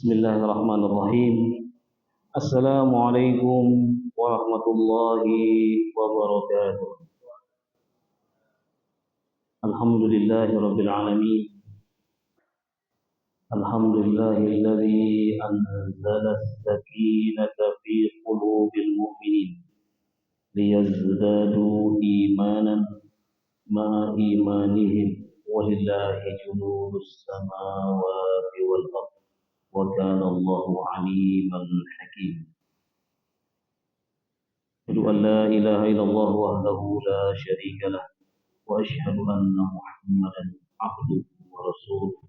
Bismillahirrahmanirrahim. Assalamualaikum warahmatullahi wabarakatuh. Alhamdulillahirabbil alamin. Alhamdulillahilladzi anzala as-sakinata fi qulubil mu'minin liyazdadu imanan ma'a imanihim walillahi junudus samawati wal ardh. وكان الله عليما حكيما. أشهد أن لا إله إلا الله وحده لا شريك له وأشهد أن محمدا عبده ورسوله.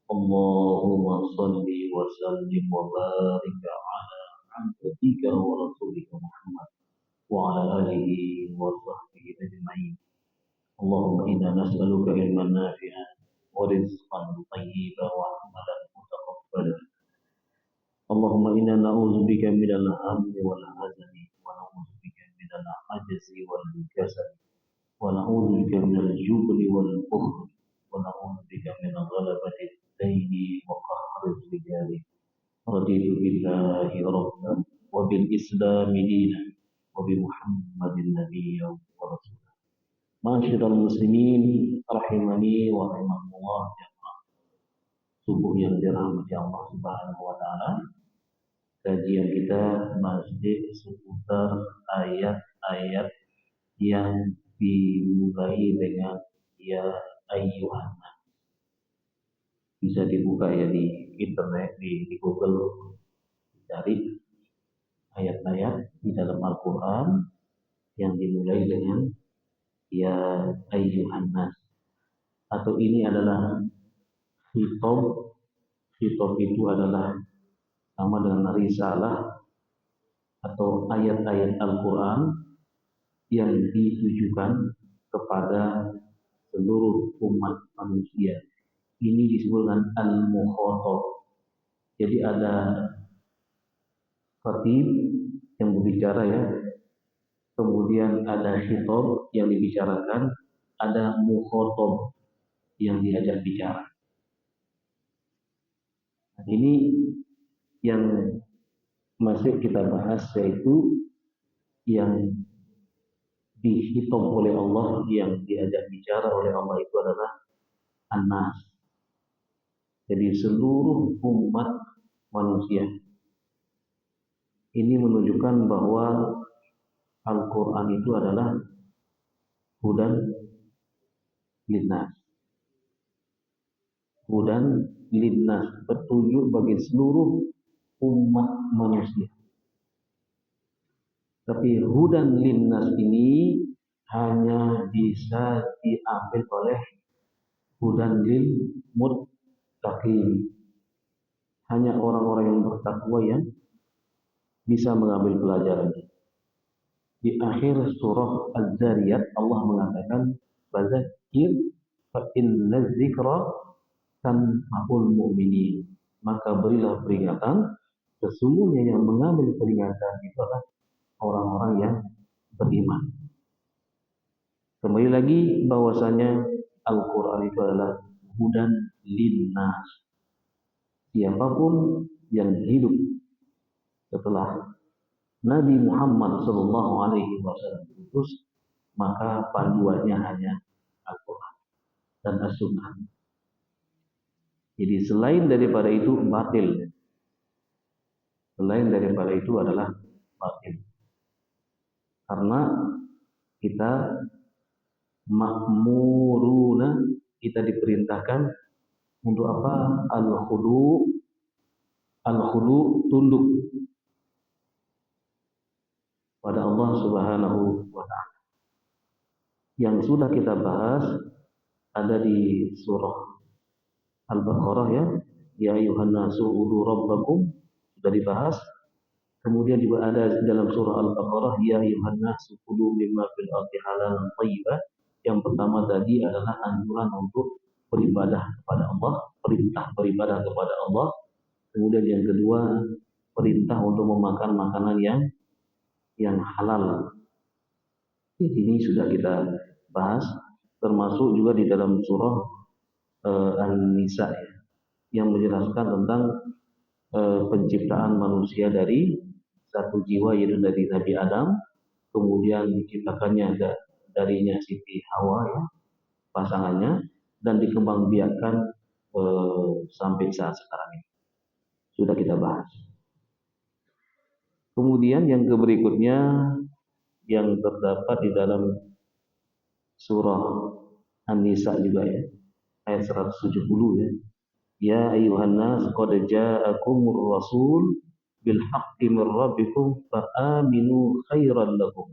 اللهم صل وسلم وبارك على عبدك ورسولك محمد وعلى آله وصحبه أجمعين. اللهم إنا نسألك علما نافعا ورزقا طيبا وعملا متقبلا. اللهم إنا نعوذ بك من الهم والحزن ونعوذ بك من العجز والكسل ونعوذ بك من الجبن والبخل ونعوذ بك من غلبة الدين وقهر الرجال. رضيت بالله ربا وبالإسلام دينا وبمحمد نبيا ورسولا. Ma'asyiral muslimin rahimani wa rahimakumullah jamaah. Subuh yang dirahmati Allah Subhanahu wa taala. Kajian kita masih seputar ayat-ayat yang dimulai dengan ya ayyuhan. Bisa dibuka ya di internet, di Google, cari ayat-ayat di dalam Al-Quran yang dimulai dengan ya ayyuhan nas. Atau ini adalah khitab. Khitab itu adalah sama dengan risalah atau ayat-ayat Al-Quran yang ditujukan kepada seluruh umat manusia. Ini disebut dengan al-mukhatab. Jadi ada khatib yang berbicara ya, kemudian ada khitab yang dibicarakan, ada mukhatab yang diajak bicara. Nah, ini yang masih kita bahas, yaitu yang dihitung oleh Allah, yang diajak bicara oleh Allah itu adalah An-Nas. Jadi seluruh umat manusia. Ini menunjukkan bahwa Al-Quran itu adalah hudan linnas. Hudan linnas, petunjuk bagi seluruh umat manusia. Tapi hudan linnas ini hanya bisa diambil oleh hudan lil muttaqin. Hanya orang-orang yang bertakwa yang bisa mengambil pelajaran. Di akhir surah Az-Zariyat Allah mengatakan, "Fadzakir fa inna dzikra tanfa'ul mu'minin." Maka berilah peringatan, sesungguhnya yang mengambil peringatan itu adalah orang-orang yang beriman. Kembali lagi bahwasanya Al-Quran itu adalah hudan linnas. Siapapun yang hidup setelah Nabi Muhammad SAW diutus, maka panduannya hanya Al-Quran dan As-Sunnah. Jadi selain daripada itu batil. Selain daripada itu adalah batil. Karena kita ma'muruna, kita diperintahkan untuk apa? Al-khudu, tunduk pada Allah Subhanahu wa ta'ala. Yang sudah kita bahas ada di surah Al-Baqarah ya. Ya ayuhan nasu udu rabbakum, sudah dibahas. Kemudian juga ada dalam surah Al-Baqarah, ya ayuhan nasu kulu mimma fil ardi halalan thayyibah. Yang pertama tadi adalah anjuran untuk beribadah kepada Allah, perintah beribadah kepada Allah. Kemudian yang kedua, perintah untuk memakan makanan yang halal. Jadi ini sudah kita bahas, termasuk juga di dalam surah An-Nisa yang menjelaskan tentang penciptaan manusia dari satu jiwa yaitu dari Nabi Adam, kemudian diciptakannya darinya Siti Hawa ya, pasangannya, dan dikembangbiakkan sampai saat sekarang ini. Sudah kita bahas. Kemudian yang berikutnya yang terdapat di dalam surah An-Nisa juga ya, ayat 170 ya. Ya ayuhan nas qad ja'akumur rasul bil haqqi mir rabbikum fa aminu khairan lakum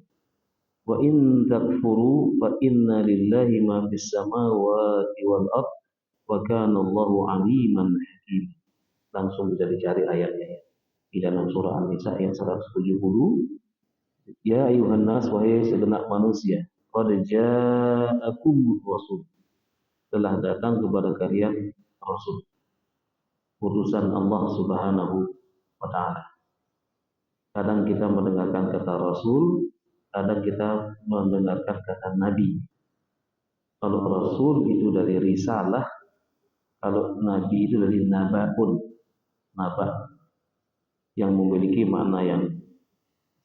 wa in takfuru fa inna lillahi ma fis samawati wal ard wa kana Allahu aliman hakim. Langsung bisa dicari ayatnya ya. Di dalam surah An-Nisa ayat 170. Ya ayuhan nas, wahai segenap manusia, qad ja'akumur rasul, telah datang kepada kalian rasul, utusan Allah Subhanahu wa taala. Kadang kita mendengarkan kata rasul, kadang kita mendengarkan kata nabi. Kalau rasul itu dari risalah, kalau nabi itu dari nabaun, naba yang memiliki makna yang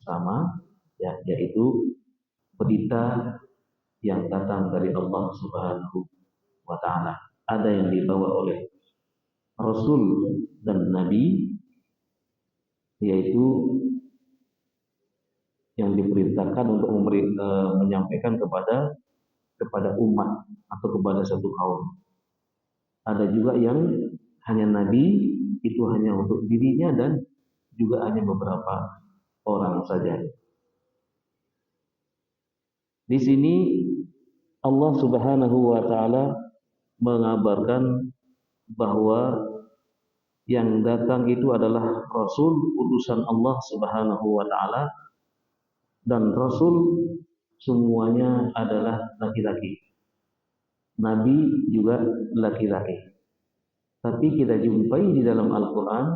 sama, ya, yaitu berita yang datang dari Allah Subhanahu wa taala. Ada yang dibawa oleh rasul dan nabi, yaitu yang diperintahkan untuk menyampaikan kepada umat atau kepada satu kaum. Ada juga yang hanya nabi, itu hanya untuk dirinya dan juga hanya beberapa orang saja. Di sini Allah Subhanahu wa taala mengabarkan bahwa yang datang itu adalah rasul utusan Allah Subhanahu wa taala, dan rasul semuanya adalah laki-laki. Nabi juga laki-laki. Tapi kita jumpai di dalam Al-Quran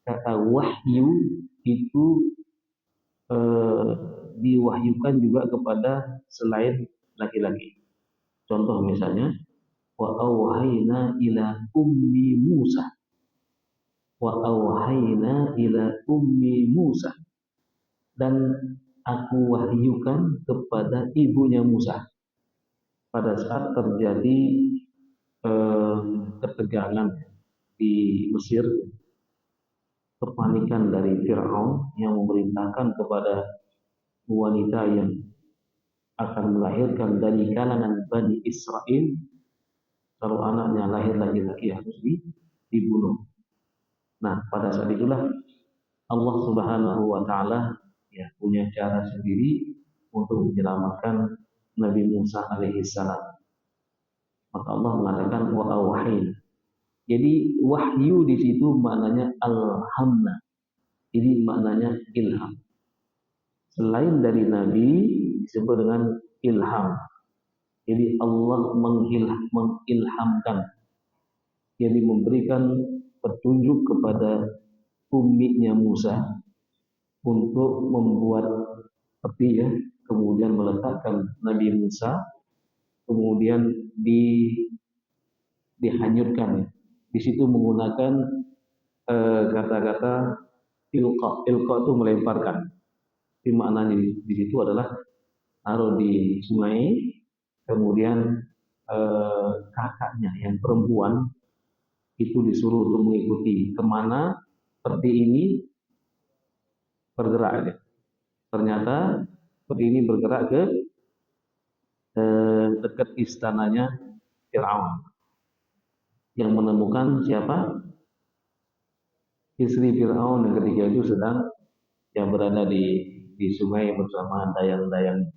kata wahyu itu diwahyukan juga kepada selain laki-laki. Contoh misalnya, wa auhayna ila ummi Musa. Wa auhayna ila ummi Musa. Dan aku wahyukan kepada ibunya Musa. Pada saat terjadi ketegangan di Mesir, kepanikan dari Fir'aun yang memerintahkan kepada wanita yang akan melahirkan dari kalangan Bani Israel, kalau anaknya lahir laki-laki harus dibunuh. Nah, pada saat itulah Allah Subhanahu wa taala ya punya cara sendiri untuk menyelamatkan Nabi Musa alaihissalam. Maka Allah mengatakan wa auhayna. Jadi wahyu di situ maknanya alhamna. Jadi maknanya ilham. Selain dari nabi disebut dengan ilham. Jadi Allah mengilhamkan. Jadi memberikan petunjuk kepada umminya Musa untuk membuat peti ya, kemudian meletakkan Nabi Musa, kemudian dihanyutkan. Di situ menggunakan kata-kata ilqa. Ilqa itu melemparkan. Di maknanya di situ adalah taruh di sungai, kemudian kakaknya yang perempuan itu disuruh untuk mengikuti kemana peti ini bergerak. Ternyata peti ini bergerak ke dekat istananya Fir'aun, yang menemukan siapa? Istri Fir'aun yang ketika itu sedang yang berada di sungai bersama dayang-dayang.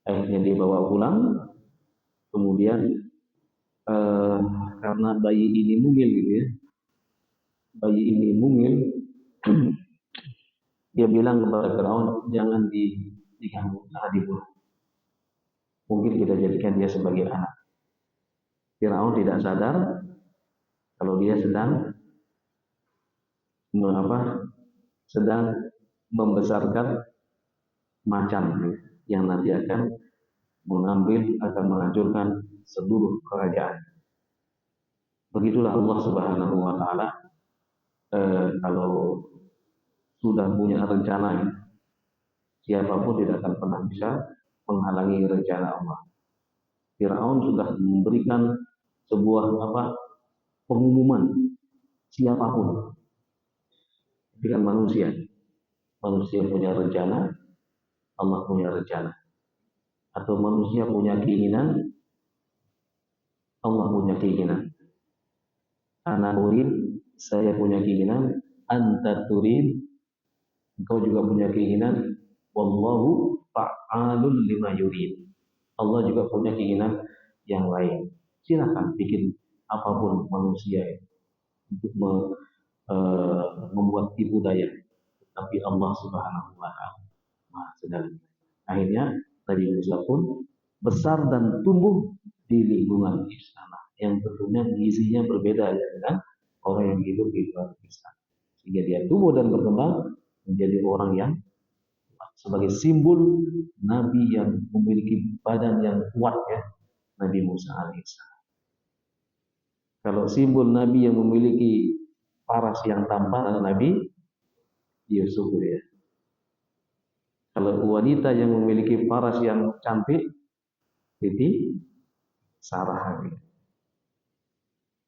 Akhirnya dibawa pulang. Kemudian karena bayi ini mungil gitu ya, bayi ini mungil, dia bilang kepada Fir'aun, jangan diganggu, jangan dibunuh. Mungkin kita jadikan dia sebagai anak. Fir'aun tidak sadar kalau dia sedang membesarkan macan yang nanti akan menghancurkan seluruh kerajaan. Begitulah Allah Subhanahu wa taala kalau sudah punya rencana, siapapun tidak akan pernah bisa menghalangi rencana Allah. Firaun sudah memberikan sebuah pengumuman, siapapun, bukan manusia. Manusia punya rencana, Allah punya rencana. Atau manusia punya keinginan, Allah punya keinginan. Ana urid, saya punya keinginan. Anta turid, engkau juga punya keinginan. Wallahu fa'alun lima yurid. Allah juga punya keinginan yang lain. Silakan bikin apapun manusia untuk membuat tipu daya. Tapi Allah Subhanahu wa Ta'ala Maha Segala. Akhirnya Nabi Musa pun besar dan tumbuh di lingkungan istana yang tentunya gizinya berbeda dengan orang yang hidup di luar istana. Sehingga dia tumbuh dan berkembang menjadi orang yang sebagai simbol Nabi yang memiliki badan yang kuat, ya, Nabi Musa alaihissalam. Kalau simbol Nabi yang memiliki paras yang tampan adalah Nabi Yusuf, ya. Kalau wanita yang memiliki paras yang cantik, Siti Sarah.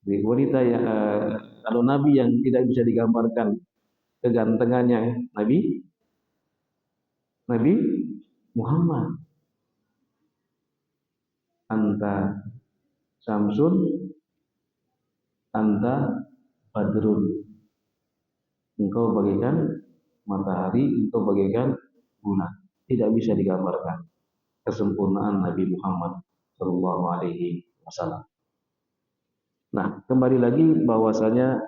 Jadi wanita yang kalau Nabi yang tidak bisa digambarkan kegantengannya, Nabi Muhammad. Anta Samsun, anta Badrun. Engkau bagaikan matahari, engkau bagaikan bulan. Tidak bisa digambarkan kesempurnaan Nabi Muhammad Shallallahu Alaihi Wasallam. Nah, kembali lagi bahwasanya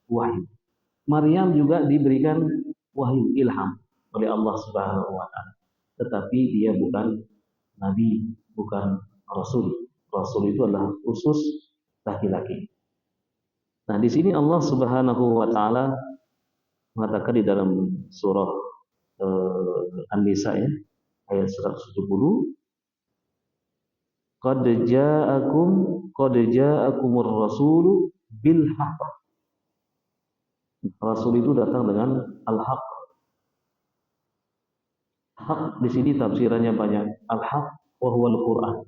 wahyu. Maryam juga diberikan wahyu, ilham oleh Allah Subhanahu Wa Taala. Tetapi dia bukan nabi, bukan rasul. Rasul itu adalah khusus laki-laki. Nah, di sini Allah Subhanahu Wa Taala mengatakan di dalam surah An-Nisa, ya, ayat 170, qad ja'akumur rasulu bil haqq. Rasul itu datang dengan al-haq. Hak di sini tafsirannya banyak. Al-haq wa huwal Qur'an.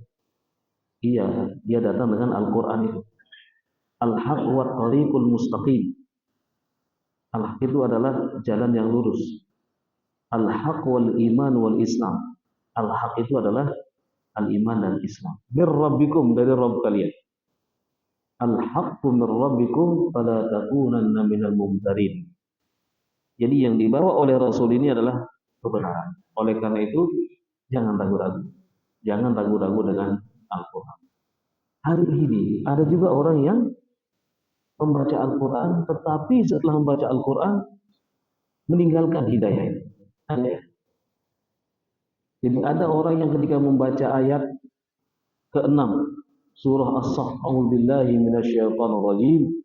Iya, dia datang dengan Al-Qur'an itu. Al-haq wa tariqul mustaqim. Al-haq itu adalah jalan yang lurus. Al-haq wal iman wal Islam. Al-haq itu adalah al-iman dan Islam. Bir rabbikum, dari Rabb kalian. Al-haqqu min rabbikum fala takunanna minal mumtarin. Jadi yang dibawa oleh Rasul ini adalah kebenaran. Oleh karena itu jangan ragu-ragu. Jangan ragu-ragu dengan Al-Quran. Hari ini ada juga orang yang membaca Al-Quran, tetapi setelah membaca Al-Quran meninggalkan hidayah ini. Jadi ada orang yang ketika membaca ayat ke-6 surah As-Saff, a'udzubillahi minasyaitonir rajim,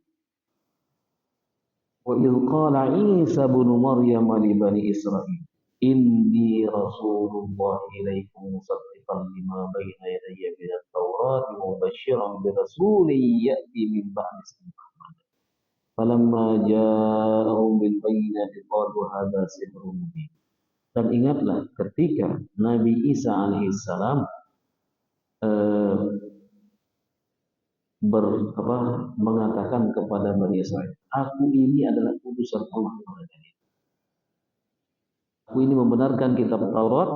wa idz qala Isa ibnu Maryam li bani Israil inni rasulullah ilaikum musaddiqan lima baina yadayya minat tawrati wa mubasysyiran bi rasulin ya'ti min ba'di ismihi Ahmad. Falamma ja'ahum bil bayyinati qalu hadza sihrun mubin. Dan ingatlah ketika Nabi Isa alaihissalam mengatakan kepada Bani Israel, aku ini adalah utusan Allah kepada kalian. Aku ini membenarkan kitab Taurat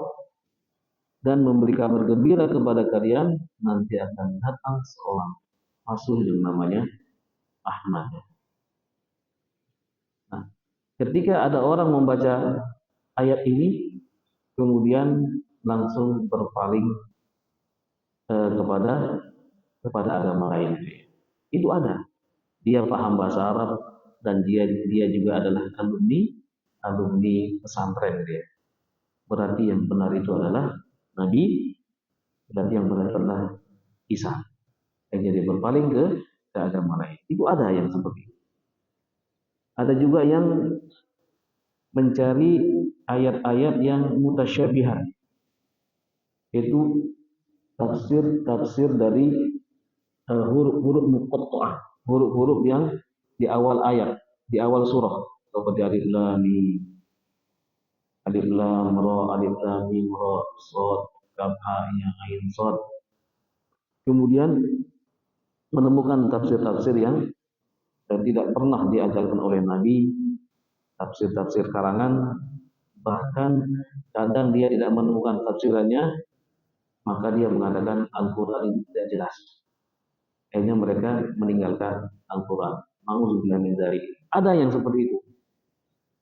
dan memberi kabar gembira kepada kalian, nanti akan datang seorang rasul yang namanya Ahmad. Nah, ketika ada orang membaca ayat ini, kemudian langsung berpaling kepada agama lain. Itu ada. Dia paham bahasa Arab dan dia juga adalah alumni pesantren dia. Berarti yang benar itu adalah Nabi, berarti yang benar adalah Isa. Dan jadi berpaling ke agama lain. Itu ada yang seperti itu. Ada juga yang mencari ayat-ayat yang mutasyabihat. Itu tafsir dari huruf-huruf muqatta'ah, huruf-huruf yang di awal ayat, di awal surah, seperti alif lam mim, alif lam ra, alif lam mim ra, shad, kaf ha ya ain shad. Kemudian menemukan tafsir-tafsir yang tidak pernah diajarkan oleh Nabi, tafsir-tafsir karangan, bahkan kadang dia tidak menemukan tafsirannya, maka dia mengatakan Al-Quran ini tidak jelas. Akhirnya mereka meninggalkan Al-Quran. Nauzubillah min dzalik. Ada yang seperti itu.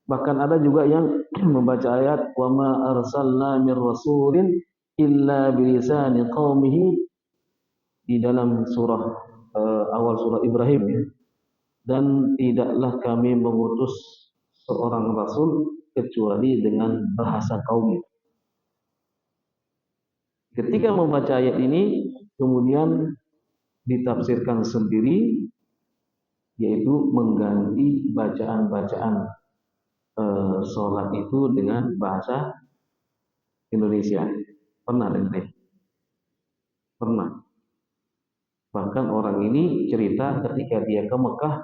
Bahkan ada juga yang membaca ayat wa ma arsalna mir rasulin illa bilisani qaumihi di dalam surah awal surah Ibrahim ya. Dan tidaklah kami mengutus seorang rasul kecuali dengan bahasa kaumnya. Ketika membaca ayat ini kemudian ditafsirkan sendiri, yaitu mengganti bacaan-bacaan sholat itu dengan bahasa Indonesia. Pernah dengar? Pernah. Bahkan orang ini cerita ketika dia ke Mekah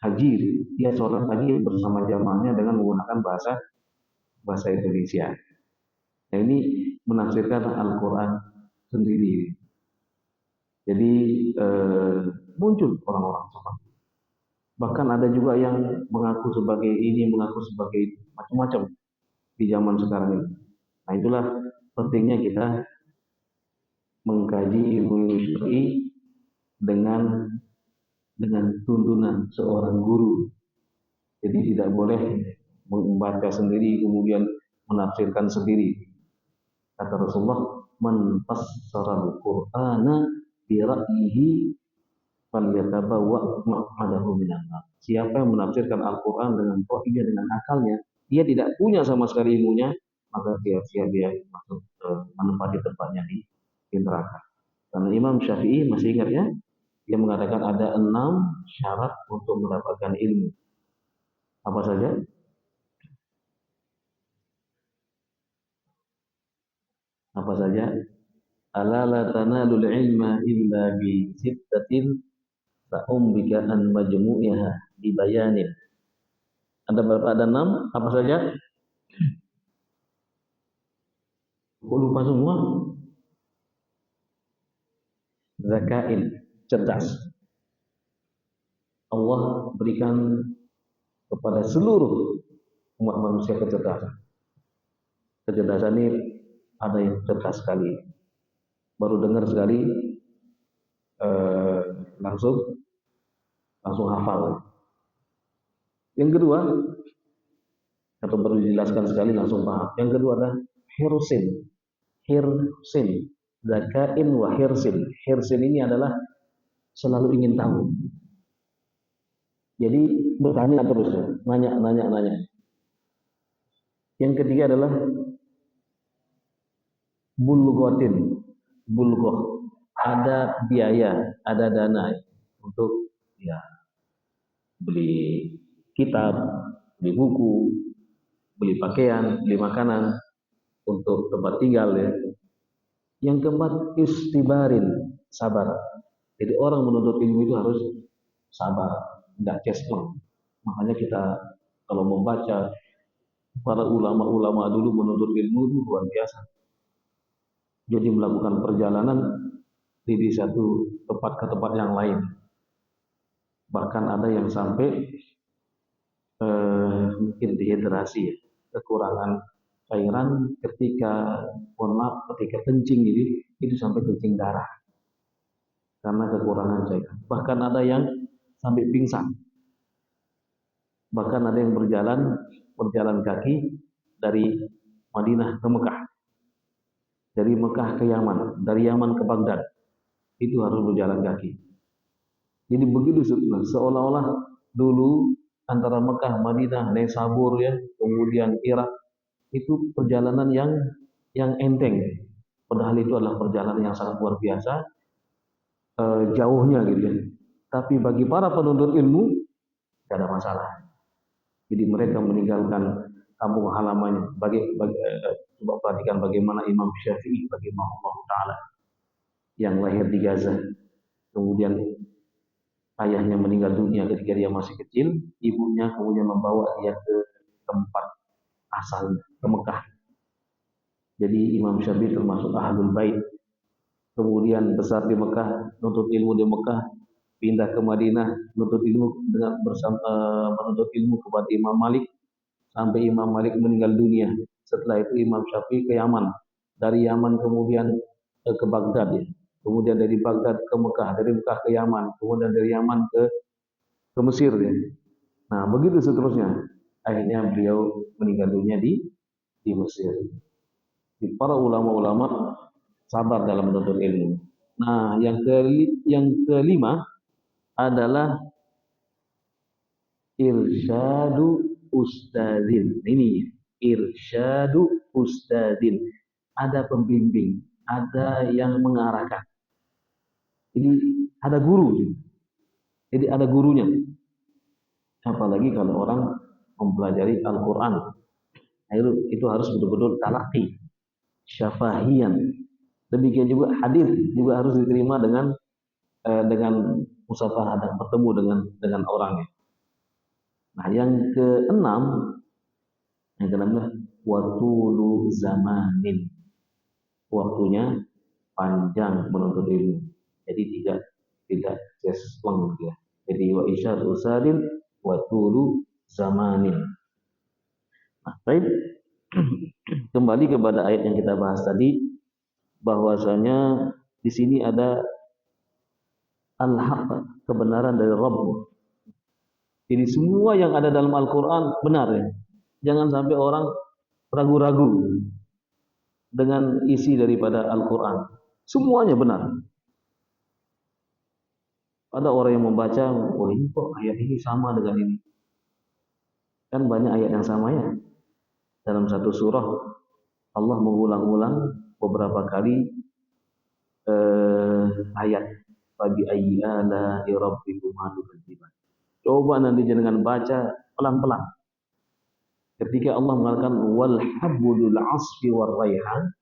haji, dia sholat haji bersama jamaahnya dengan menggunakan bahasa Indonesia. Nah ini menafsirkan Al-Quran sendiri. Jadi muncul orang-orang seperti itu. Bahkan ada juga yang mengaku sebagai ini, mengaku sebagai itu, macam-macam di zaman sekarang ini. Nah itulah pentingnya kita mengkaji ilmu syar'i dengan tuntunan seorang guru. Jadi tidak boleh membaca sendiri kemudian menafsirkan sendiri. Kata Rasulullah, "Man fassara al-Qur'ana bi ra'yihi falyatabawwa maq'adahu minan nar." Siapa yang menafsirkan Al-Qur'an dengan ra'yinya, dengan akalnya, dia tidak punya sama sekali ilmunya, maka dia masuk menempati tempatnya di neraka. Karena Imam Syafi'i masih ingat ya, dia mengatakan ada 6 syarat untuk mendapatkan ilmu. Apa saja? Apa saja? Ala la tanalul ilma illa bi sittatin sa'umbika an majmu'iha di bayanin. Ada berapa? Ada 6. Apa saja? Kok lupa semua? Zakain, cerdas. Allah berikan kepada seluruh umat manusia kecerdasan. Kecerdasan ini ada yang cerdas sekali. Baru dengar sekali langsung hafal. Yang kedua, atau baru dijelaskan sekali langsung paham. Yang kedua adalah hirsin. Zakain wa hirsin. Hirsin ini adalah selalu ingin tahu. Jadi bertanya terus, nanya. Yang ketiga adalah bulgoh. Ada biaya, ada dana untuk ya beli kitab, beli buku, beli pakaian, beli makanan untuk tempat tinggal ya. Yang keempat istibarin, sabar. Jadi orang menuntut ilmu itu harus sabar, tidak cespleng. Makanya kita kalau membaca para ulama-ulama dulu menuntut ilmu itu luar biasa. Jadi melakukan perjalanan dari satu tempat ke tempat yang lain. Bahkan ada yang sampai mungkin dehidrasi, ya, kekurangan cairan ketika kencing itu sampai kencing darah karena kekurangan cairan. Bahkan ada yang sampai pingsan. Bahkan ada yang berjalan kaki dari Madinah ke Mekah, dari Mekah ke Yaman, dari Yaman ke Baghdad, itu harus berjalan kaki. Jadi begitu seolah-olah dulu antara Mekah, Madinah, Naisabur ya, kemudian Irak, itu perjalanan yang enteng. Padahal itu adalah perjalanan yang sangat luar biasa, jauhnya gitu ya. Tapi bagi para penuntut ilmu tidak ada masalah. Jadi mereka meninggalkan kampung halamannya. Coba perhatikan bagaimana Imam Syafi'i, bagaimana Allah Taala yang lahir di Gaza, kemudian ayahnya meninggal dunia ketika dia masih kecil, ibunya kemudian membawa dia ke tempat asal, ke Mekah. Jadi Imam Syafi'i termasuk ahlul bait. Kemudian besar di Mekah, nuntut ilmu di Mekah, pindah ke Madinah, menuntut ilmu dengan menuntut ilmu kepada Imam Malik sampai Imam Malik meninggal dunia. Setelah itu Imam Syafi'i ke Yaman, dari Yaman kemudian ke Baghdad, ya. Kemudian dari Baghdad ke Mekah, dari Mekah ke Yaman, kemudian dari Yaman ke Mesir, ya. Nah, begitu seterusnya. Akhirnya beliau meninggal dunia di Mesir. Di para ulama-ulama sabar dalam menuntut ilmu. Nah, yang kelima adalah irsyadu ustadzin. Ini irsyadu ustadzin. Ada pembimbing, ada yang mengarahkan. Jadi ada guru. Jadi ada gurunya. Apalagi kalau orang mempelajari Al-Quran. Nah, itu harus betul-betul talaqi, syafahiyan. Demikian juga hadis juga harus diterima dengan musafahah dan bertemu dengan orangnya. Nah, yang keenam adalah watulu zamanin. Waktunya panjang menuntut ilmu. Jadi tidak cespleng dia. Jadi wa isyadu usadin watulu zamanin. Nah, baik. Kembali kepada ayat yang kita bahas tadi, bahwasanya di sini ada al-haq, kebenaran dari Rabb. Jadi semua yang ada dalam Al-Quran benar, ya. Jangan sampai orang ragu-ragu dengan isi daripada Al-Quran. Semuanya benar. Ada orang yang membaca, oh ini kok ayat ini sama dengan ini. Kan banyak ayat yang sama, ya. Dalam satu surah Allah mengulang-ulang beberapa kali ayat bagi ayyala rabbikuma tukadziban. Coba nanti jangan baca pelan-pelan. Ketika Allah mengatakan wal habbul asfi war raihan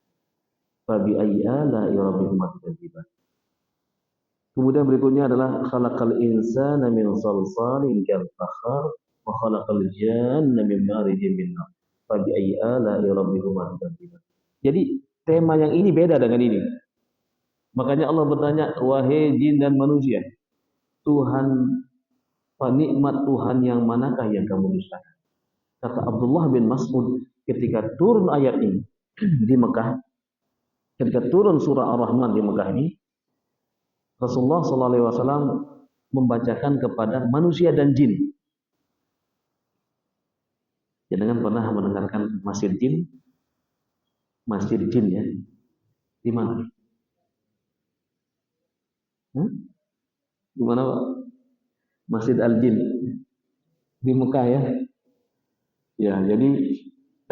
bagi ayyala rabbikuma tukadziban. Kemudian berikutnya adalah khalaqal insana min salsalin kal fakhar wa khalaqal janna min marijin min nar. Bagi ayyala rabbikuma tukadziban. Jadi tema yang ini beda dengan ini. Makanya Allah bertanya, wahai jin dan manusia, Tuhan, nikmat Tuhan yang manakah yang kamu dustakan? Kata Abdullah bin Mas'ud, ketika turun ayat ini di Mekah, ketika turun surah Ar-Rahman di Mekah ini, Rasulullah SAW membacakan kepada manusia dan jin. Jangan pernah mendengarkan masjid jin ya, di mana? Di mana, Pak? Masjid Al-Jin di Mekah, ya. Ya, jadi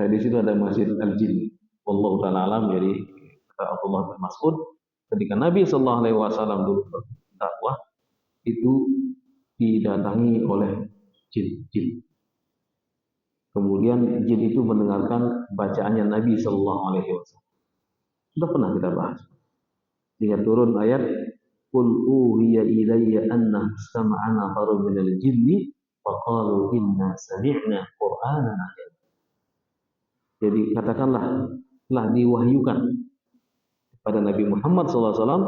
di situ ada Masjid Al-Jin. Wallahu taala alam. Jadi kata Abdullah bin Mas'ud, ketika Nabi sallallahu alaihi wasallam dulu berdakwah, itu didatangi oleh jin. Kemudian jin itu mendengarkan bacaannya Nabi sallallahu alaihi wasallam. Sudah pernah kita bahas. Hingga turun ayat qul uhiya ilayya anna sama'a nafarun minal jinni faqalu inna sami'na qur'anan ajab. Jadi katakanlah telah diwahyukan kepada Nabi Muhammad SAW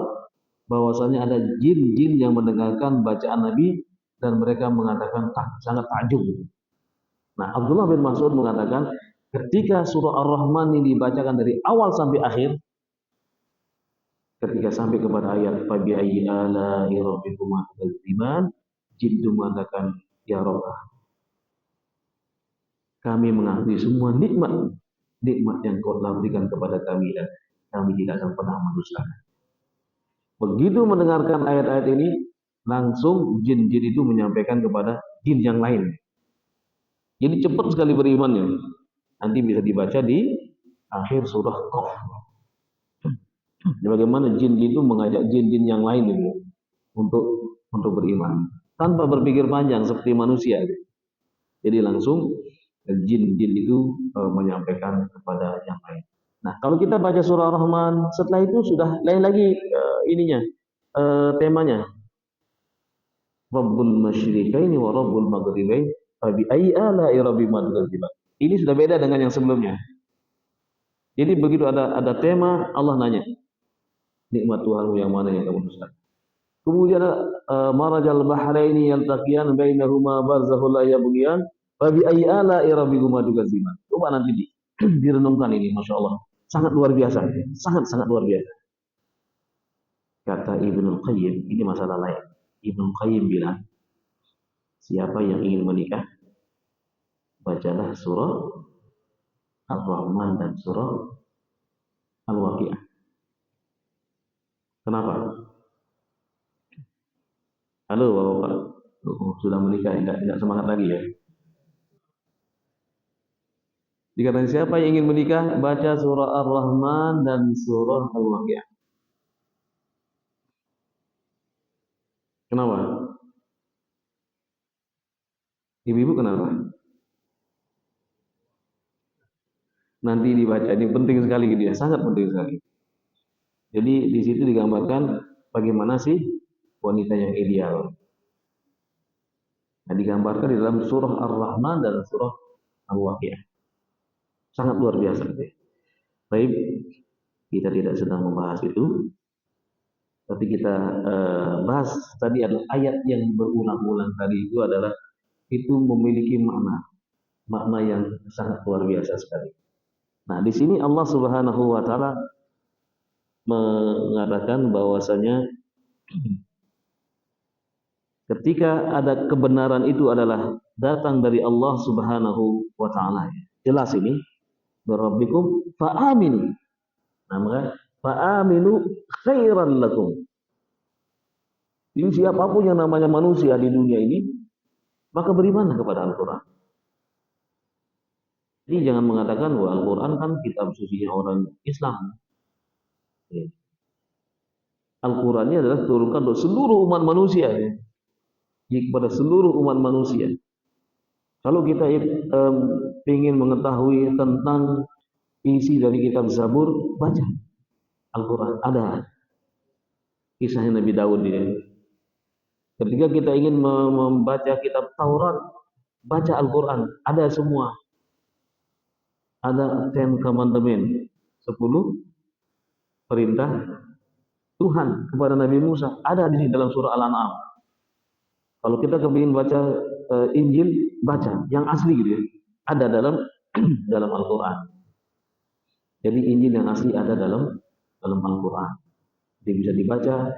bahwasanya ada jin-jin yang mendengarkan bacaan Nabi dan mereka mengatakan sangat takjub. Nah, Abdullah bin Mas'ud mengatakan ketika surah Ar-Rahman ini dibacakan dari awal sampai akhir, ketika sampai kepada ayat fabi ayyi ala'i rabbikuma tukadziban, jin itu mengatakan ya Rabb, kami mengakui semua nikmat yang kau telah berikan kepada kami dan kami tidak akan pernah mendustakan. Begitu mendengarkan ayat-ayat ini, langsung jin-jin itu menyampaikan kepada jin yang lain. Jadi cepat sekali berimannya. Nanti bisa dibaca di akhir surah Qaf. Bagaimana jin itu mengajak jin-jin yang lain itu untuk beriman tanpa berpikir panjang seperti manusia. Jadi langsung jin-jin itu menyampaikan kepada yang lain. Nah, kalau kita baca surah Ar-Rahman, setelah itu sudah lain lagi temanya. Rabbul masyriqaini wa rabbul maghribain fa bi ayyi ala'i rabbikuma tukadziban. Ini sudah beda dengan yang sebelumnya. Jadi begitu ada tema, Allah nanya, nikmat Tuhanmu yang mana yang kamu dustakan. Kemudian marajal bahraini yaltaqiyan bainahuma barzakhun la yabghiyan fa bi ayyi ala'i rabbikuma tukadziban. Coba nanti direnungkan ini, Masya Allah. Sangat luar biasa, sangat luar biasa. Kata Ibnu Qayyim, ini masalah lain. Ibnu Qayyim bilang, siapa yang ingin menikah, bacalah surah Ar-Rahman dan surah Al-Waqiah. Kenapa? Halo Bapak, sudah menikah, tidak semangat lagi ya? Dikatakan siapa yang ingin menikah, baca surah Ar-Rahman dan surah Al-Waqiah. Kenapa? Ibu-ibu kenapa? Nanti dibaca, ini penting sekali gitu ya, sangat penting sekali. Jadi di situ digambarkan bagaimana sih wanita yang ideal. Nah, digambarkan di dalam surah Ar-Rahman dan surah Al-Waqiah. Sangat luar biasa. Baik, kita tidak sedang membahas itu, tapi kita bahas tadi adalah ayat yang berulang-ulang tadi itu memiliki makna yang sangat luar biasa sekali. Nah, di sini Allah Subhanahu wa taala mengatakan bahwasanya ketika ada kebenaran itu adalah datang dari Allah Subhanahu wa taala. Jelas ini, Rabbikum fa'aminu. Nah, maka fa'aminu khairan lakum. Jadi siapapun yang namanya manusia di dunia ini, maka berimanlah kepada Al-Quran. Jadi jangan mengatakan bahwa Al-Quran kan kitab sucinya orang Islam. Al-Quran ini adalah diturunkan untuk seluruh umat manusia. Kepada seluruh umat manusia. Kalau kita ingin mengetahui tentang isi dari kitab Zabur, baca Al-Quran. Ada kisahnya Nabi Daud ini. Ketika kita ingin membaca kitab Taurat, baca Al-Quran. Ada semua. Ada 10 commandment, 10 perintah Tuhan kepada Nabi Musa. Ada di dalam surah Al-An'am. Kalau kita kepingin baca Injil, baca yang asli gitu ya. Ada dalam dalam Al-Quran. Jadi Injil yang asli ada dalam Al-Quran. Jadi bisa dibaca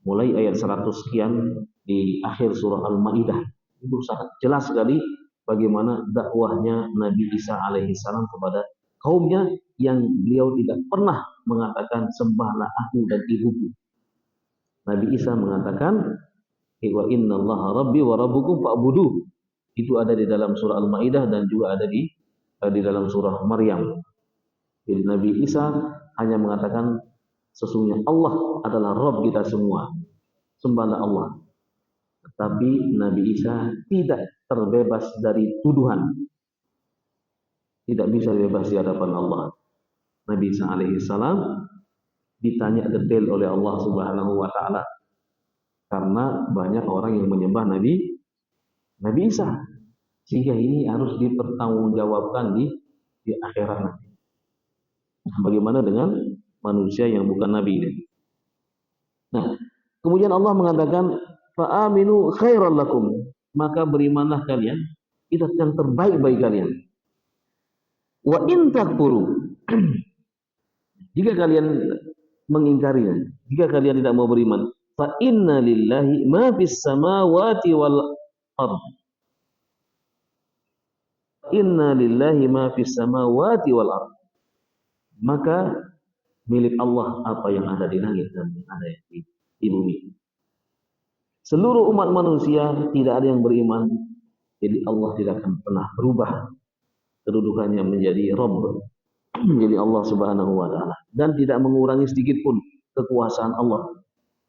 mulai ayat 100 sekian di akhir surah Al-Maidah. Itu sangat jelas sekali bagaimana dakwahnya Nabi Isa alaihissalam kepada kaumnya yang beliau tidak pernah mengatakan sembahlah aku dan ibuku. Nabi Isa mengatakan wa innallaha rabbi wa rabbukum fa'buduh. Itu ada di dalam surah Al-Maidah dan juga ada di dalam surah Maryam. Jadi Nabi Isa hanya mengatakan sesungguhnya Allah adalah Rabb kita semua. Sembahlah Allah. Tetapi Nabi Isa tidak terbebas dari tuduhan. Tidak bisa bebas di hadapan Allah. Nabi Isa alaihissalam ditanya detail oleh Allah Subhanahu wa taala. Karena banyak orang yang menyembah Nabi Isa. Sehingga ini harus dipertanggungjawabkan di akhirat nanti. Bagaimana dengan manusia yang bukan Nabi ini? Nah, kemudian Allah mengatakan fa'aminu khairan lakum. Maka berimanlah kalian, itu yang terbaik bagi kalian. Wa in takfuru. Jika kalian mengingkarinya, jika kalian tidak mau beriman, fa inna lillahi ma fis samawati wal ard. Inna lillahi ma fis samawati wal ard. Maka milik Allah apa yang ada di langit dan yang ada di bumi. Seluruh umat manusia tidak ada yang beriman, jadi Allah tidak akan pernah berubah kedudukannya menjadi Rabb, menjadi Allah Subhanahu wa taala, dan tidak mengurangi sedikit pun kekuasaan Allah.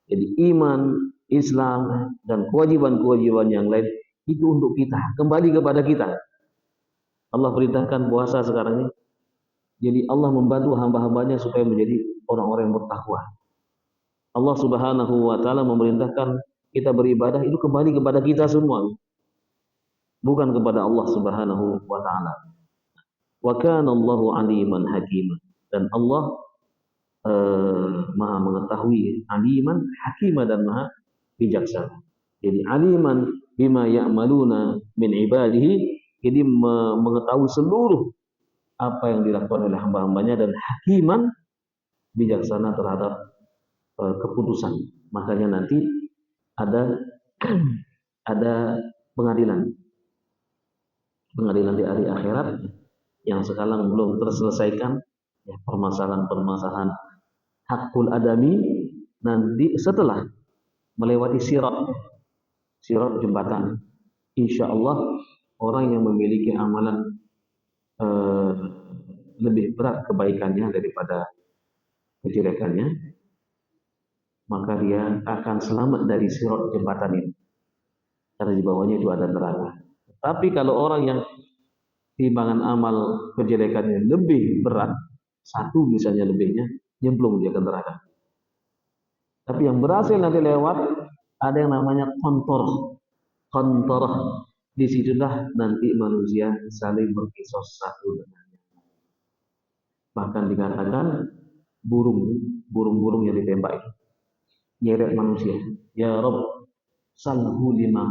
Jadi iman, Islam dan kewajiban-kewajiban yang lain itu untuk kita, kembali kepada kita. Allah perintahkan puasa sekarang ini. Jadi Allah membantu hamba-hambanya supaya menjadi orang-orang yang bertakwa. Allah Subhanahu wa taala memerintahkan kita beribadah itu kembali kepada kita semua, bukan kepada Allah Subhanahu wa taala. Wa kana Allahu aliman hakiman. Dan Allah Maha mengetahui, aliman, hakimah dan maha bijaksana. Jadi aliman bima ya'maluna min ibadihi, jadi mengetahui seluruh apa yang dilakukan oleh hamba-hambanya, dan hakiman, bijaksana terhadap keputusan. Makanya nanti ada ada pengadilan di hari akhirat yang sekarang belum terselesaikan, ya, permasalahan hakul adami. Nanti setelah melewati sirat jembatan, insya Allah orang yang memiliki amalan eh, lebih berat kebaikannya daripada kejelekannya, maka dia akan selamat dari sirat jembatan ini, karena di bawahnya itu ada neraka. Tapi kalau orang yang timbangan amal kejelekannya lebih berat, satu misalnya lebihnya, nyemplung dia ke neraka. Tapi yang berhasil nanti lewat, ada yang namanya kontor. Disitulah nanti manusia saling berkisos satu dengan yang lain. Bahkan dikatakan burung-burung yang ditembak itu nyeret manusia. Ya Rob, salhu lima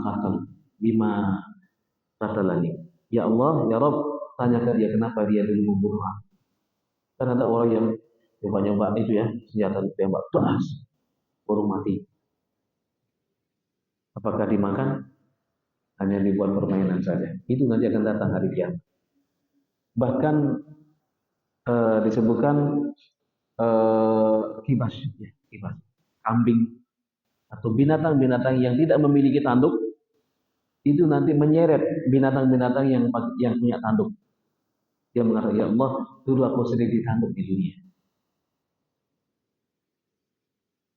katalani. Ya Allah, ya Rob, tanyakan dia kenapa dia dulu membunuh aku. Kan ada orang yang nyoba-nyoba itu ya, senjata ditembak, das, burung mati. Apakah dimakan? Hanya dibuat permainan saja. Itu nanti akan datang hari kiamat. Bahkan disebutkan kibas, ya, kambing atau binatang-binatang yang tidak memiliki tanduk itu nanti menyeret binatang-binatang yang punya tanduk. Dia mengatakan, ya Allah, dulu aku sering ditanduk di dunia,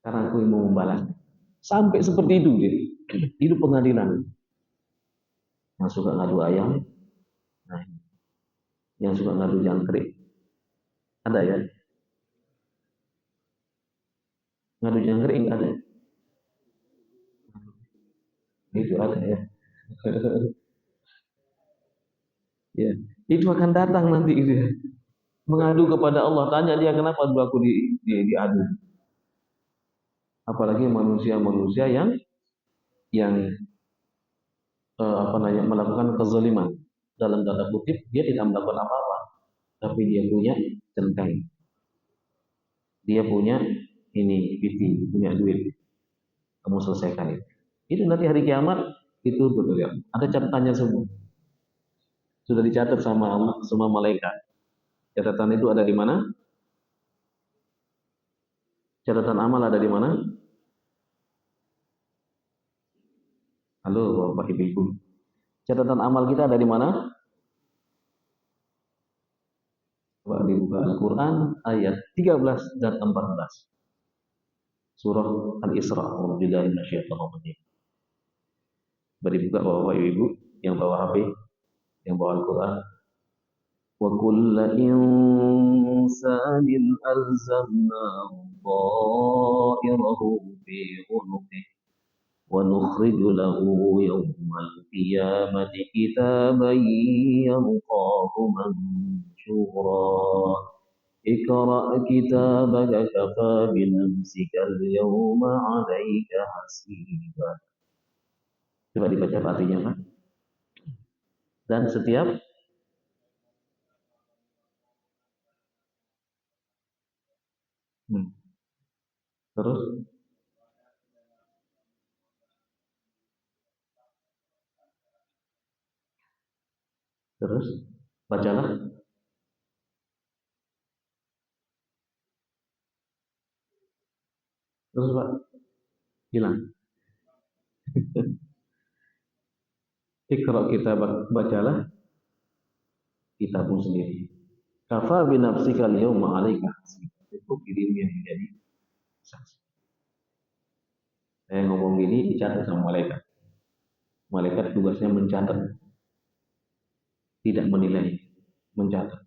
karena aku mau membalas. Sampai seperti itu dia. Itu pengadilan. Yang suka ngadu ayam, nah, yang suka ngadu jangkrik, ada ya? Ngadu jangkrik enggak ada? Itu ada ya. Ya, itu akan datang nanti itu ya. Mengadu kepada Allah, tanya dia kenapa dulu aku diadu. Apalagi manusia-manusia yang melakukan kezaliman. Dalam tanda kutip, dia tidak melakukan apa-apa, tapi dia punya centeng, dia punya ini PT, punya duit, kamu selesaikan itu. Itu nanti hari kiamat itu betul ya. Ada catatannya semua. Sudah dicatat sama Allah, semua malaikat. Catatan itu ada di mana? Catatan amal ada di mana? Halo Bapak Ibu. Catatan amal kita ada di mana? Coba dibuka Al-Quran ayat 13 dan 14. Surah Al-Isra. Alhamdulillah. Coba dibuka Bapak Ibu yang bawa HP, yang bawa Al-Quran. Wa kulla insanin alzamnahu ta'irahu fi unuqih wa nukhriju lahu yawmal qiyamati kitaban yalqahu manshura. Iqra' kitabaka kafa binafsika al-yawma 'alaika hasiba. Coba dibaca artinya, Pak. Dan setiap terus bacalah. Terus Pak, hilang. Iqra' bacalah kitabmu sendiri. Kafa binafsika al-yawma 'alaika hasiba. Cukup dirimu yang menjadi saksi. Saya ngomong gini dicatat sama malaikat. Malaikat tugasnya mencatat, tidak menilai, mencatat.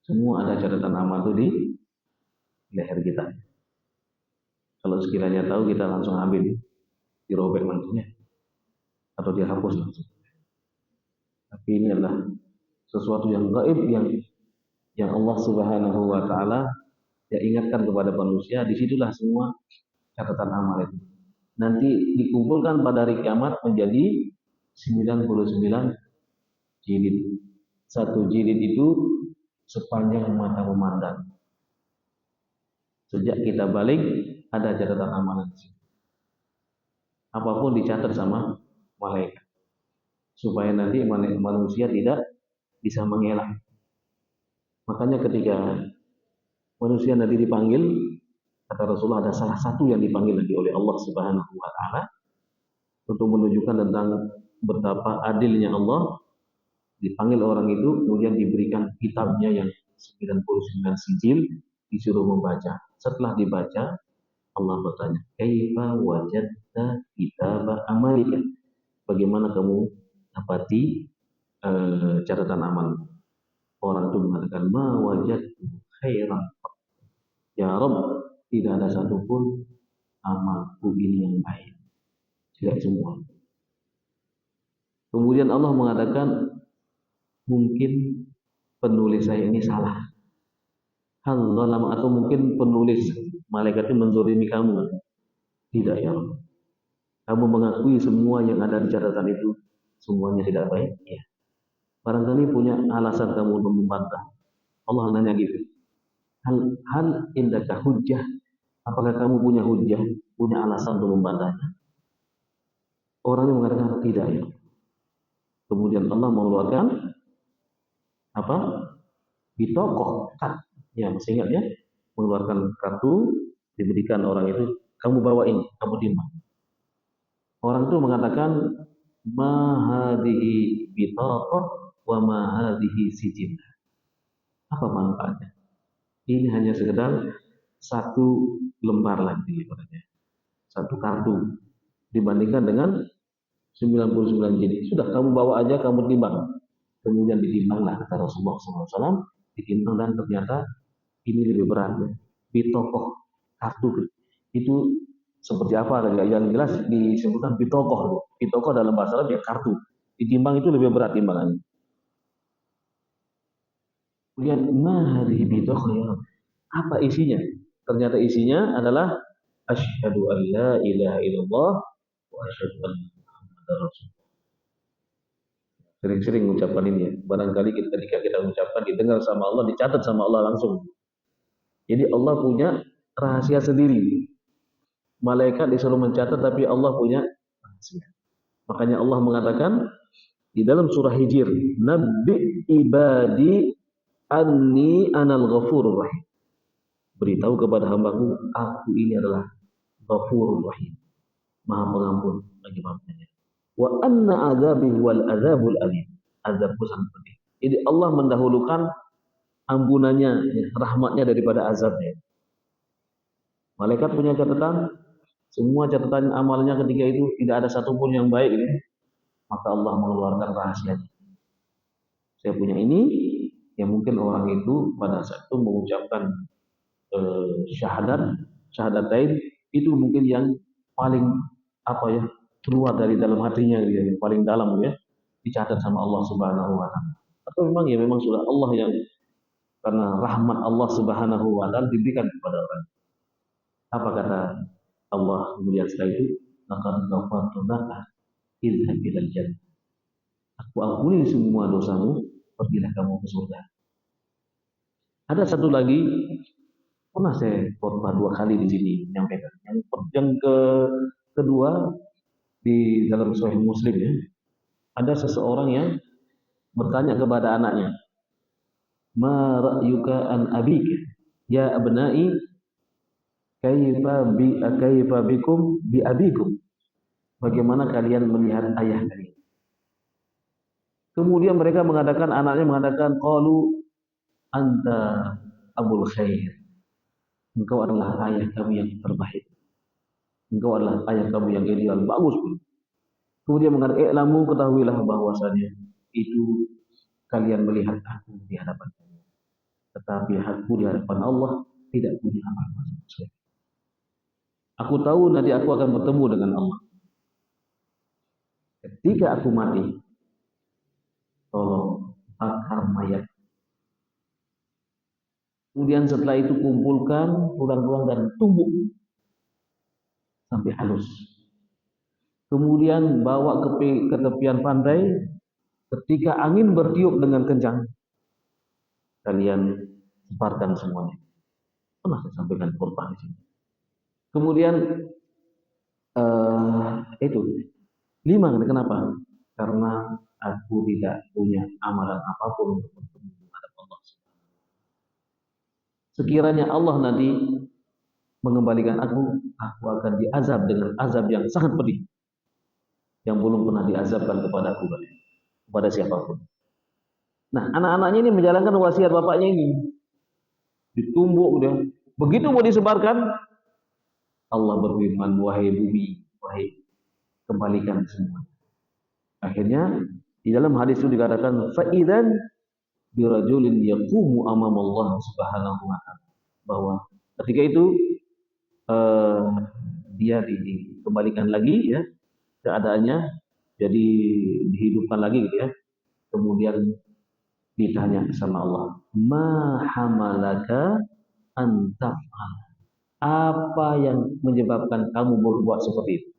Semua ada catatan amal itu di leher kita. Kalau sekiranya tahu kita langsung ambil. dirobek langsung ya, atau dihapus langsung. Tapi ini adalah sesuatu yang gaib yang Allah Subhanahu wa taala ya ingatkan kepada manusia. Disitulah semua catatan amal itu nanti dikumpulkan pada hari kiamat menjadi 99 jilid. Satu jilid itu sepanjang mata memandang. Sejak kita balik ada catatan amalan. Apapun dicatat sama malaikat. Supaya nanti manusia tidak bisa mengelak. Makanya ketika manusia nanti dipanggil, kata Rasulullah ada salah satu yang dipanggil lagi oleh Allah Subhanahu wa taala untuk menunjukkan tentang betapa adilnya Allah. Dipanggil orang itu kemudian diberikan kitabnya yang 99 sijil, disuruh membaca. Setelah dibaca, Allah bertanya, "Kaifa wajadta kitaba amalika?" Bagaimana kamu dapati catatan amal? Orang itu mengatakan, "Ma wajadtu khairan." Ya Rabb, tidak ada satupun amalku ini yang baik. Tidak semua. Kemudian Allah mengatakan, mungkin penulis saya ini salah. Hal zalam, atau mungkin penulis malaikat itu menzolimi kamu. Tidak ya Allah. Kamu mengakui semua yang ada di catatan itu semuanya tidak baik. Ya. Barangkali punya alasan kamu untuk membantah. Allah nanya gitu. Hal indaka hujjah. Apakah kamu punya hujjah, punya alasan untuk membantahnya? Orangnya mengatakan tidak ya. Kemudian Allah mengeluarkan apa? Bitokoh, kad. Ya, masih ingat ya? Mengeluarkan kartu, diberikan orang itu, kamu bawa ini, kamu timbang. Orang itu mengatakan, ma hadhihi bitokoh wa ma hadhihi sijil. Apa manfaatnya? Ini hanya sekedar satu lembar lagi, satu kartu dibandingkan dengan 99 jilid. Sudah kamu bawa aja, kamu timbang. Kemudian ditimbanglah kata Rasulullah SAW, ditimbang dan ternyata ini lebih berat. Bitokoh kartu itu seperti apa? Yang jelas disebutkan bitokoh. Bitokoh dalam bahasa Arab ya kartu. Ditimbang itu lebih berat timbangannya. Kemudian mahari bitokoh ya. Apa isinya? Ternyata isinya adalah asyhadu an la ilaha illallah wa asyhadu anna muhammadar rasulullah. Sering-sering mengucapkan ini ya. Barangkali ketika kita mengucapkan didengar sama Allah, dicatat sama Allah langsung. Jadi Allah punya rahasia sendiri. Malaikat disuruh mencatat tapi Allah punya rahasia. Makanya Allah mengatakan di dalam surah Hijr, "Nabbi ibadi anni anal ghafurur rahim." Beritahu kepada hambaku, aku ini adalah Ghafurur Rahim, Maha Pengampun bagi hambanya. Wa anna azabi wal azabul alim. Azabku sangat pedih. Jadi Allah mendahulukan ampunannya, rahmatnya daripada azabnya. Malaikat punya catatan, semua catatan amalnya ketika itu tidak ada satupun yang baik ini. Maka Allah mengeluarkan rahasianya. Saya punya ini, yang mungkin orang itu pada saat itu mengucapkan syahadatain itu mungkin yang paling apa ya keluar dari dalam hatinya yang paling dalam ya dicatat sama Allah Subhanahu wa taala. Atau memang sudah Allah yang karena rahmat Allah Subhanahu wa taala diberikan kepada orang. Apa kata Allah kemudian setelah itu? Laqad ghafartu laka idhhab ilal jannah. Aku ampuni semua dosamu, pergilah kamu ke surga. Ada satu lagi pernah saya khotbah 2 kali di sini menyampaikan. Yang kedua di dalam Sahih Muslim ya, ada seseorang yang bertanya kepada anaknya, "Ma ra'yuka an abik? Ya abnai, kaifa bikum bi abikum?" Bagaimana kalian melihat ayah kalian? Kemudian mereka mengatakan, anaknya mengatakan, qalu anta abul khair. Engkau adalah ayah kami yang terbaik. Engkau adalah ayah kami yang ideal, bagus. Kemudian mengatakan, "I'lamu, ketahuilah bahwasanya itu kalian melihat aku di hadapan Allah. Tetapi aku di hadapan Allah tidak punya apa-apa. Aku tahu nanti aku akan bertemu dengan Allah. ketika aku mati, tolong bakar mayat. Kemudian setelah itu kumpulkan tulang-tulang dan tumbuk sampai halus. Kemudian bawa ke tepian pantai. Ketika angin bertiup dengan kencang, kalian sebarkan semuanya. Pernah saya sampaikan khutbah di sini. Kemudian itu 5, kenapa? Karena aku tidak punya amalan apapun untuk bertemu dengan Allah. Sekiranya Allah nanti mengembalikan aku akan diazab dengan azab yang sangat pedih, yang belum pernah diazabkan kepada aku, kepada siapapun. Nah, anak-anaknya ini menjalankan wasiat bapaknya ini, ditumbuk udah. Begitu mau disebarkan, Allah berfirman, wahai bumi, wahai kembalikan semua. Akhirnya di dalam hadis itu dikatakan, fa'idan birajulin yaqumu amamallah subhanahu wa ta'ala, bahwa ketika itu dia dikembalikan lagi ya keadaannya, jadi dihidupkan lagi gitu ya. Kemudian ditanya sama Allah, ma hamalaka antaf'al, apa yang menyebabkan kamu berbuat seperti itu?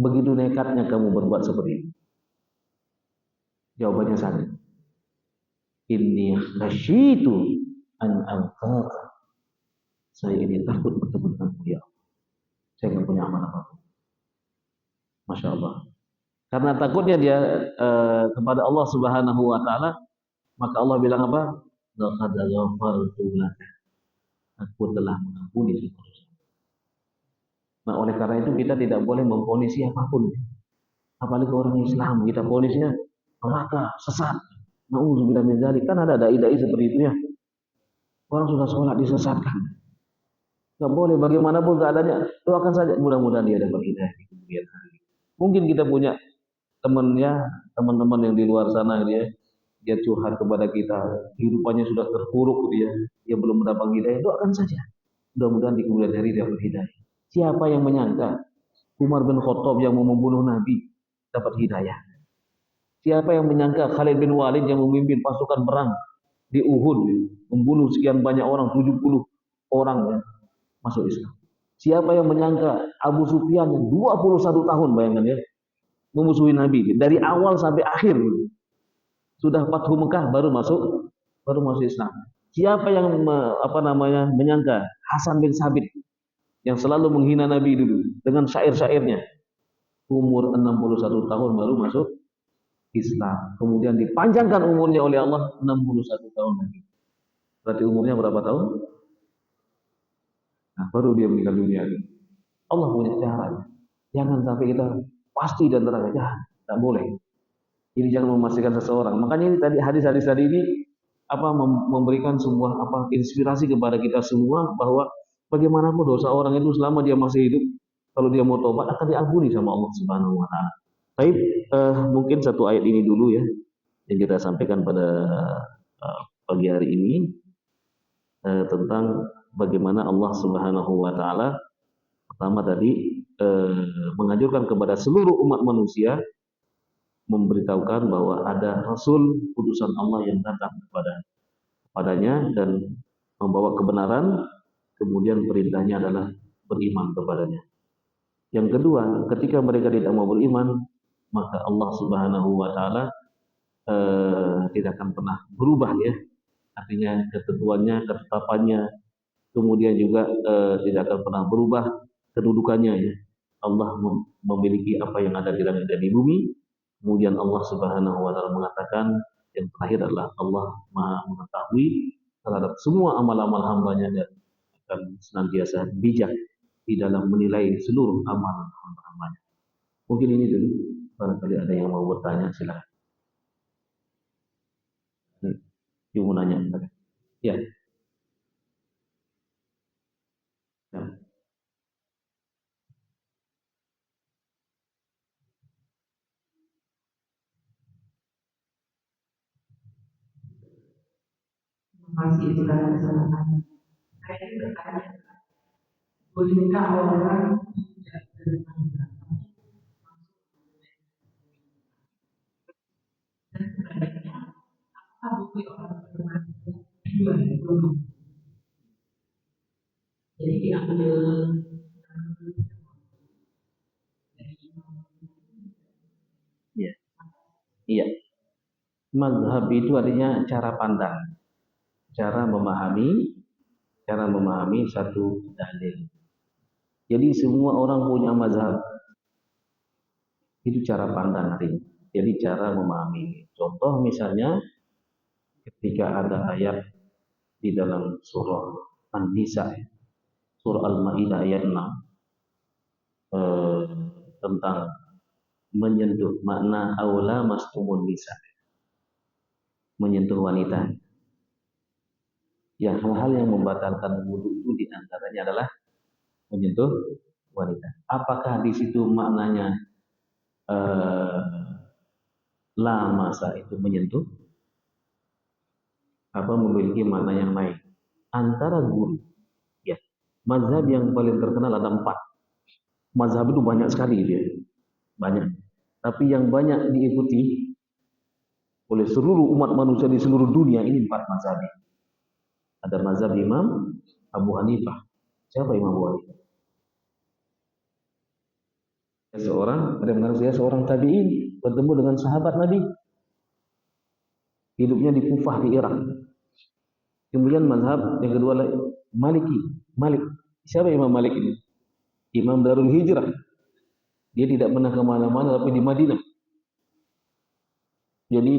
Begitu nekatnya kamu berbuat seperti itu. Jawabannya sama. Inni khasyitu an alqaka. Saya ini takut bertemu denganmu ya Allah. Saya nggak punya amal apa-apa. Masya Allah. Karena takutnya dia kepada Allah Subhanahu Wa Taala, maka Allah bilang apa? Laqad ghafartu laka. Aku telah mengampuni semua dosa. Nah, oleh karena itu kita tidak boleh memvonis siapapun. Apalagi orang Islam, kita vonisnya neraka, sesat. Nauzubillah min dzalik. Kan ada dai-dai seperti itu ya. Orang sudah sholat disesatkan. Gak boleh, bagaimanapun keadaannya, doakan saja. Mudah-mudahan dia dapat hidayah di kemudian hari. Mungkin kita punya temannya, teman-teman yang di luar sana dia curhat kepada kita, kehidupannya sudah terpuruk dia belum mendapat hidayah, doakan saja. Mudah-mudahan di kemudian hari dia dapat hidayah. Siapa yang menyangka Umar bin Khattab yang mau membunuh Nabi dapat hidayah? Siapa yang menyangka Khalid bin Walid yang memimpin pasukan perang di Uhud membunuh sekian banyak orang, 70 orang ya, masuk Islam. Siapa yang menyangka Abu Sufyan yang 21 tahun, bayangkan ya, memusuhi Nabi dari awal sampai akhir, sudah Fathu Mekah baru masuk Islam. Siapa yang menyangka Hasan bin Sabit yang selalu menghina Nabi dulu dengan syair-syairnya, umur 61 tahun baru masuk Islam. Kemudian dipanjangkan umurnya oleh Allah 61 tahun lagi. Berarti umurnya berapa tahun? Nah, baru dia meninggal dunia. Allah punya cara. Jangan sampai kita pasti dan neraka, tidak boleh. Ini jangan memastikan seseorang. Makanya ini tadi hadis-hadis tadi ini memberikan sebuah inspirasi kepada kita semua bahwa bagaimanapun dosa orang itu selama dia masih hidup, kalau dia mau tobat akan diampuni sama Allah Subhanahu Wa Taala. Baik, mungkin satu ayat ini dulu ya yang kita sampaikan pada pagi hari ini tentang bagaimana Allah Subhanahu Wa Taala pertama tadi menganjurkan kepada seluruh umat manusia, memberitahukan bahwa ada Rasul utusan Allah yang datang kepadanya dan membawa kebenaran, kemudian perintahnya adalah beriman kepadanya. Yang kedua, ketika mereka tidak mau beriman, maka Allah Subhanahu Wa Taala tidak akan pernah berubah ya, artinya ketentuannya, ketetapannya, kemudian juga tidak akan pernah berubah kedudukannya ya. Allah memiliki apa yang ada di langit dan di bumi. Kemudian Allah Subhanahu Wa Taala mengatakan yang terakhir adalah Allah Maha mengetahui terhadap semua amal-amal hambanya dan akan senantiasa bijak di dalam menilai seluruh amal hamba-hambanya. Mungkin ini dulu. Barangkali ada yang mau bertanya, silakan. Yang mau nanya, ya. Ya. Masih itu kan kesalahan. Saya bertanya, bolehkah orang tidak bertanggung Buku orang bermati dua dulu. Jadi diambil Iya. Iya. Mazhab itu artinya cara pandang, cara memahami satu dalil. Jadi semua orang punya mazhab. Itu cara pandang artinya. Jadi cara memahami. Contoh misalnya ketika ada ayat di dalam surah An-Nisa, surah Al-Maidah ayat 6 tentang menyentuh makna aula mastumun nisa, menyentuh wanita. Yang hal-hal yang membatalkan wudhu itu diantaranya adalah menyentuh wanita. Apakah di situ maknanya la masa itu menyentuh? Apa memiliki makna yang lain? Antara guru, ya. Mazhab yang paling terkenal ada 4. Mazhab itu banyak sekali dia, banyak. Tapi yang banyak diikuti oleh seluruh umat manusia di seluruh dunia ini 4 mazhab. Ada mazhab Imam Abu Hanifah. Siapa Imam Abu Hanifah? Dia seorang tabi'in, bertemu dengan sahabat Nabi. Hidupnya di Kufah di Irak. Kemudian mazhab yang kedua adalah Malik. Siapa Imam Malik ini? Imam Darul Hijrah. Dia tidak pernah kemana-mana tapi di Madinah. Jadi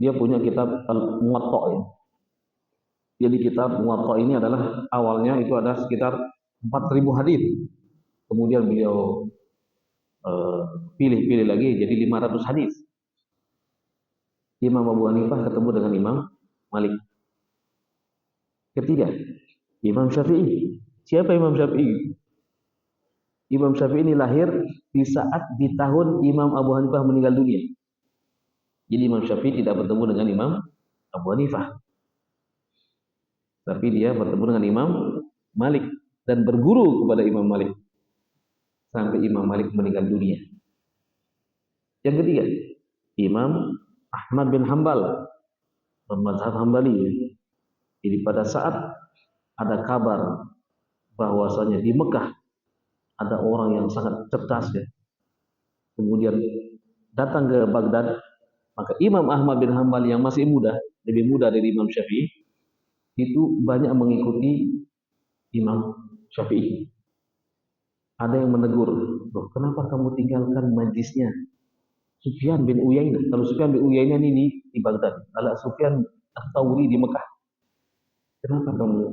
dia punya kitab Al-Muwatta ya. Jadi kitab Muwatta ini adalah awalnya itu ada sekitar 4.000 hadis. Kemudian beliau pilih lagi jadi 500 hadis. Imam Abu Hanifah ketemu dengan Imam Malik. Ketiga, Imam Syafi'i. Siapa Imam Syafi'i? Imam Syafi'i ini lahir di saat di tahun Imam Abu Hanifah meninggal dunia. Jadi Imam Syafi'i tidak bertemu dengan Imam Abu Hanifah. Tapi dia bertemu dengan Imam Malik dan berguru kepada Imam Malik sampai Imam Malik meninggal dunia. Yang ketiga, Imam Ahmad bin Hanbal, mazhab Hambali. Jadi pada saat ada kabar bahwasanya di Mekah ada orang yang sangat cerdas ya, kemudian datang ke Baghdad, maka Imam Ahmad bin Hanbal yang masih muda, lebih muda dari Imam Syafi'i, itu banyak mengikuti Imam Syafi'i. Ada yang menegur, loh kenapa kamu tinggalkan majlisnya Sufyan bin Uyainah? Kalau Sufyan bin Uyainah ini di Baghdad, kalau Sufyan Ats-Tsauri di Mekah, kenapa kamu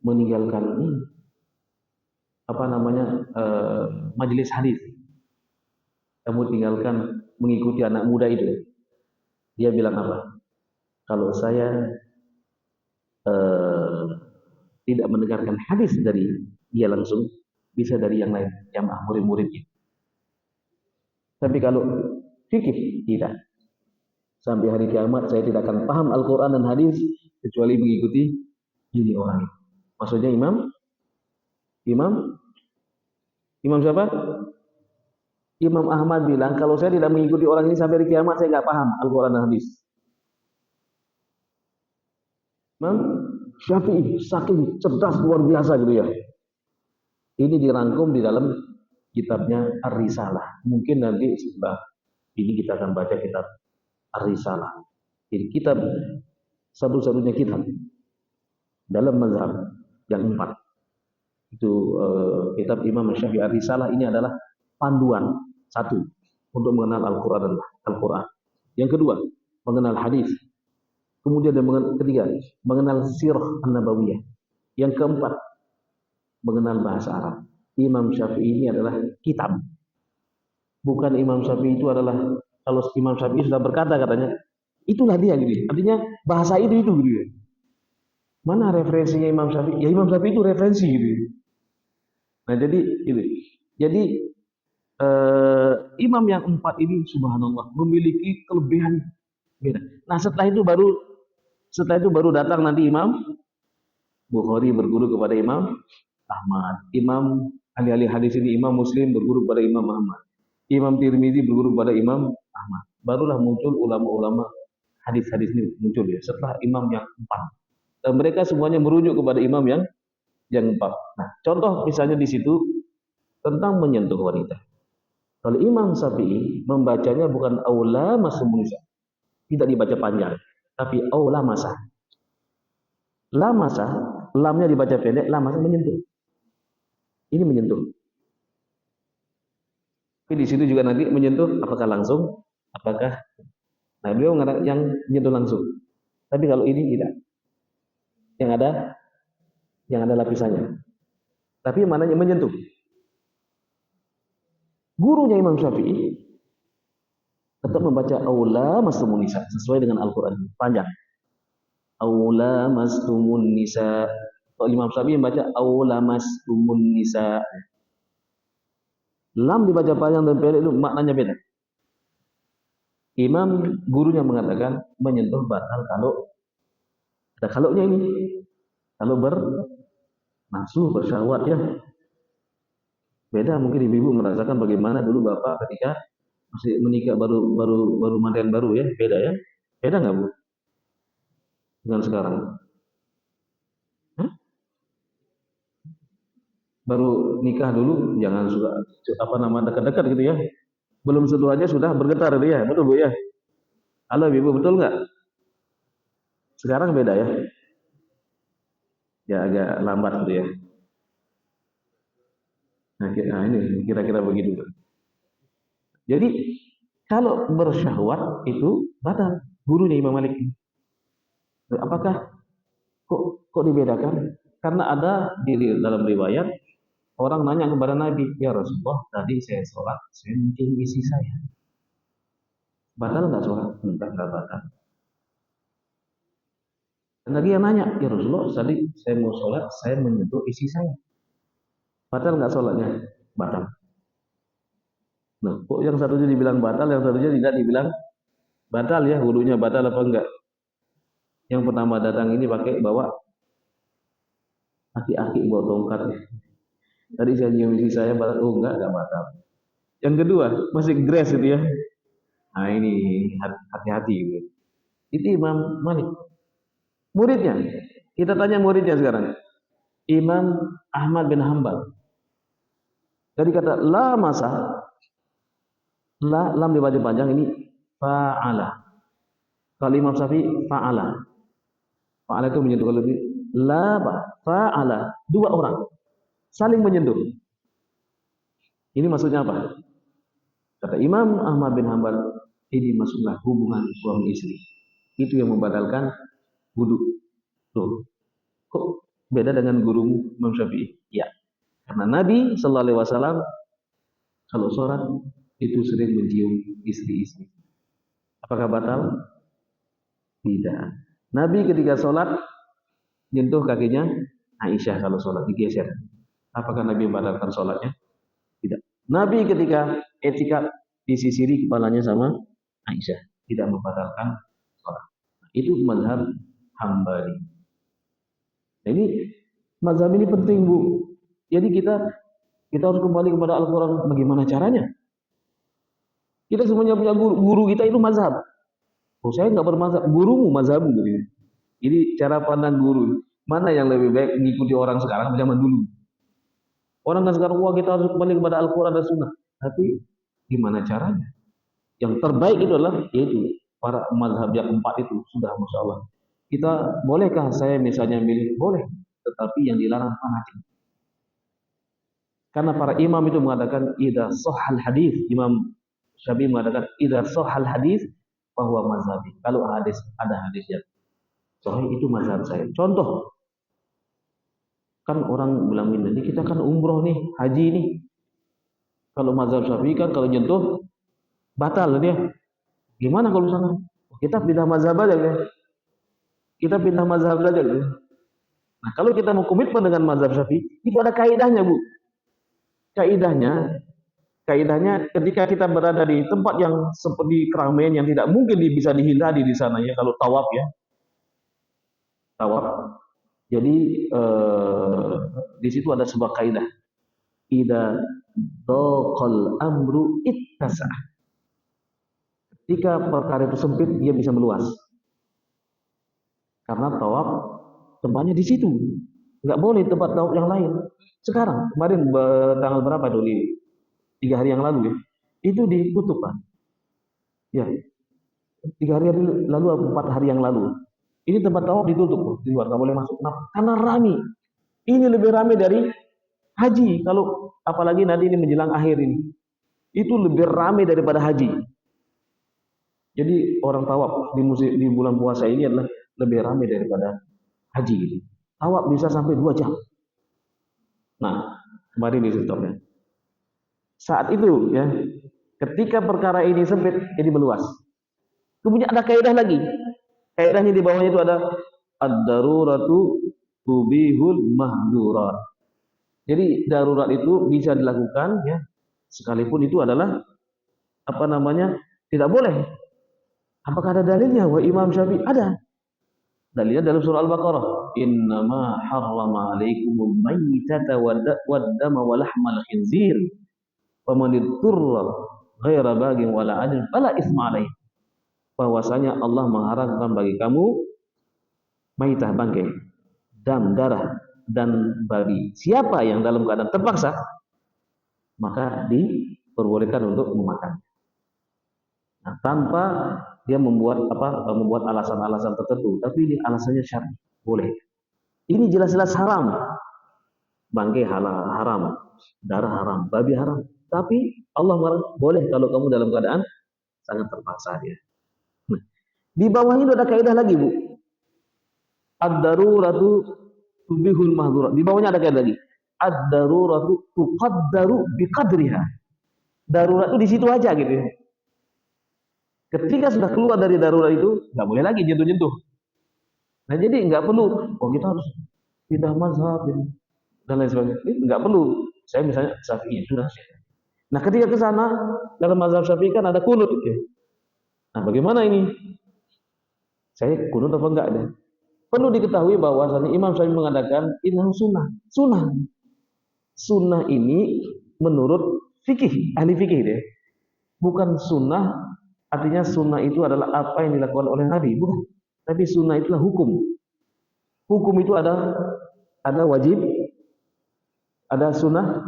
meninggalkan ini? Majelis hadis? Kamu tinggalkan mengikuti anak muda itu. Dia bilang apa? Kalau saya tidak mendengarkan hadis dari dia langsung, bisa dari yang lain, jamaah murid-muridnya. Tapi kalau fikih tidak. Sampai hari kiamat saya tidak akan paham Al-Quran dan hadis kecuali mengikuti ini orang. Maksudnya Imam siapa? Imam Ahmad bilang kalau saya tidak mengikuti orang ini sampai hari kiamat saya nggak paham Al-Quran dan hadis. Imam Syafi'i saking cerdas luar biasa gitu ya. Ini dirangkum di dalam kitabnya Ar-Risalah. Mungkin nanti setelah ini kita akan baca kitab Ar-Risalah. Jadi kitab satu-satunya kitab dalam mazhab yang 4. Itu kitab Imam Syafi'i Ar-Risalah ini adalah panduan satu untuk mengenal Al-Quran. Yang kedua, mengenal hadis. Kemudian yang ketiga, mengenal sirah an-nabawiyah. Yang keempat, mengenal bahasa Arab. Imam Syafi'i ini adalah kitab. Bukan Imam Syafi'i itu adalah, kalau Imam Syafi'i sudah berkata katanya, itulah dia gitu. Artinya bahasa itu gitu ya. Mana referensinya Imam Syafi'i? Ya Imam Syafi'i itu referensi gitu. Nah jadi gitu. Jadi imam yang 4 ini subhanallah memiliki kelebihan beda. Nah setelah itu baru datang nanti Imam Bukhari berguru kepada Imam Ahmad. Imam ahli-ahli hadis ini Imam Muslim berguru kepada Imam Ahmad. Imam Tirmizi berguru kepada Imam Ahmad. Barulah muncul ulama-ulama hadis-hadis ini muncul ya setelah imam yang empat. Dan mereka semuanya merujuk kepada imam yang empat. Nah, contoh misalnya di situ tentang menyentuh wanita. Kalau Imam Syafi'i membacanya bukan aula masumusa, tidak dibaca panjang, tapi aula masa. La masa, lamnya dibaca pendek, la masa menyentuh. Ini menyentuh. Tapi di situ juga nanti menyentuh apakah langsung, apakah nah beliau mengatakan yang menyentuh langsung. Tapi kalau ini tidak. Yang ada lapisannya. Tapi mananya menyentuh. Gurunya Imam Syafi'i tetap membaca aula mastumun nisa sesuai dengan Al-Qur'an panjang. Aula mastumun nisa. Kalau Imam Syafi'i membaca aula mastumun nisa. Lam dibaca panjang dan pendek itu maknanya beda. Imam gurunya mengatakan menyentuh batal kalau ada kalaunya ini. Kalau bernafsu, bersyahwat ya. Beda mungkin ibu-ibu merasakan bagaimana dulu bapak ketika masih menikah baru manten baru ya, beda ya. Beda nggak Bu dengan sekarang? Hah? Baru nikah dulu jangan suka dekat-dekat gitu ya. Belum sentuh aja sudah bergetar gitu ya, betul Bu ya? Halo ibu betul nggak? Sekarang beda ya? Ya agak lambat gitu ya. Nah ini kira-kira begitu. Jadi kalau bersyahwat itu batal. Gurunya Imam Malik. Apakah kok dibedakan? Karena ada di dalam riwayat orang nanya kepada Nabi, ya Rasulullah, tadi saya sholat, saya mencium isi saya. Batal nggak sholat? Enggak batal. Dan lagi yang nanya, ya Rasulullah, tadi saya mau sholat, saya menyentuh isi saya. Batal nggak sholatnya? Batal. Nah, kok yang satunya dibilang batal, yang satunya tidak dibilang batal ya, wudunya batal apa enggak? Yang pertama datang ini pakai bawa aki-aki bawa tongkat. Tadi saya nyium isi saya batal, oh enggak batal. Yang kedua masih grace itu ya. Nah ini hati-hati gitu. Itu Imam Malik. Muridnya, kita tanya muridnya sekarang. Imam Ahmad bin Hambal. Jadi kata la masa, la lam dibaca panjang ini fa'ala. Kalau Imam Syafi'i fa'ala. Fa'ala itu menyentuh. Kalau la fa'ala, dua orang saling menyentuh. Ini maksudnya apa? Kata Imam Ahmad bin Hambal, ini maksudnya hubungan suami istri. Itu yang membatalkan wudu. Tuh. Kok beda dengan gurumu Imam Syafi'i? Ya. Karena Nabi sallallahu alaihi wasallam kalau sholat itu sering mencium istri-istri. Apakah batal? Tidak. Nabi ketika sholat nyentuh kakinya Aisyah kalau sholat digeser. Apakah Nabi membatalkan sholatnya? Tidak. Nabi ketika etikaf disisiri kepalanya sama Aisyah, tidak membatalkan sholat. Itu mazhab Hambali. Nah, ini mazhab ini penting Bu. Jadi kita harus kembali kepada Al-Quran. Bagaimana caranya? Kita semuanya punya guru kita itu mazhab. Oh saya nggak bermazhab, gurumu mazhab gitu. Jadi cara pandang guru mana yang lebih baik mengikuti orang sekarang zaman dulu. Orang kan sekarang wah kita harus kembali kepada Al-Quran dan Sunnah. Tapi gimana caranya? Yang terbaik itu adalah yaitu para mazhab yang empat itu sudah masya Allah. Kita bolehkah saya misalnya milih? Boleh, tetapi yang dilarang fanatik. Karena para imam itu mengatakan idza sahhal hadis, Imam Syafi'i mengatakan idza sahhal hadis bahwa mazhabi. Kalau ada hadis yang sahih itu mazhab saya. Contoh, kan orang bilang ini kita kan umroh nih, haji nih. Kalau mazhab Syafi'i kan kalau nyentuh batal dia. Gimana kalau sana? Kita pindah mazhab aja ya. Kita pindah mazhab saja ya. Nah, kalau kita mau komitmen dengan mazhab Syafi'i, itu ada kaidahnya, Bu. Kaidahnya ketika kita berada di tempat yang seperti keramaian yang tidak mungkin bisa dihindari di sana ya kalau tawaf ya. Tawaf. Jadi di situ ada sebuah kaidah. Idza dhaqal amru ittasa. Ketika perkara itu sempit dia bisa meluas. Karena tawaf tempatnya di situ. Nggak boleh tempat tawaf yang lain. Sekarang, kemarin tanggal berapa dulu? 3 hari yang lalu ya. Itu ditutup kan? Ya, 3 hari lalu, 4 hari yang lalu. Ini tempat tawaf ditutup di luar, nggak boleh masuk. Kenapa? Karena rame. Ini lebih rame dari haji. Kalau apalagi nanti ini menjelang akhir ini, itu lebih rame daripada haji. Jadi orang tawaf di bulan puasa ini adalah lebih rame daripada haji. Gitu. Tawaf bisa sampai 2 jam. Nah, kemarin di stopnya. Saat itu ya, ketika perkara ini sempit, jadi meluas. Kemudian ada kaidah lagi. Kaidahnya di bawahnya itu ada ad-daruratu tubihul mahdurat. Jadi darurat itu bisa dilakukan ya, sekalipun itu adalah apa namanya? Tidak boleh. Apakah ada dalilnya? Wa Imam Syafi'i ada. Dalilnya dalam surah Al-Baqarah, innama harrama alaikumul maitata waddama wa lahmal khinzir faman itturra ghaira bagin wala adin fala isma alaihi. Bahwasanya Allah mengharamkan bagi kamu maitah bangkai, dam darah dan babi. Siapa yang dalam keadaan terpaksa, maka diperbolehkan untuk memakan. Nah, tanpa dia membuat alasan-alasan tertentu, tapi ini alasannya syar'i, boleh. Ini jelas-jelas haram. Bangkai haram, darah haram, babi haram. Tapi Allah mengatakan boleh kalau kamu dalam keadaan sangat terpaksa dia. Nah, di bawah ini ada kaidah lagi, Bu. Ad-daruratu tubihul mahdurat. Di bawahnya ada kaidah lagi. Ad-daruratu tuqaddaru biqadriha. Darurat itu di situ aja gitu. Ketika sudah keluar dari darurat itu, nggak boleh lagi nyentuh-nyentuh. Nah jadi nggak perlu, kita harus pindah mazhab dan lain sebagainya. Nggak perlu. Saya misalnya Syafi'i sudah. Nah ketika ke sana dalam mazhab Syafi'i kan ada kunut. Gitu. Nah bagaimana ini? Saya kunut apa enggak deh? Perlu diketahui bahwasanya Imam Syafi'i mengatakan ini sunnah. Sunnah ini menurut fikih, ahli fikih deh. Bukan sunnah. Artinya sunnah itu adalah apa yang dilakukan oleh Nabi, bukan. Tapi sunnah itulah hukum. Hukum itu ada wajib, ada sunnah,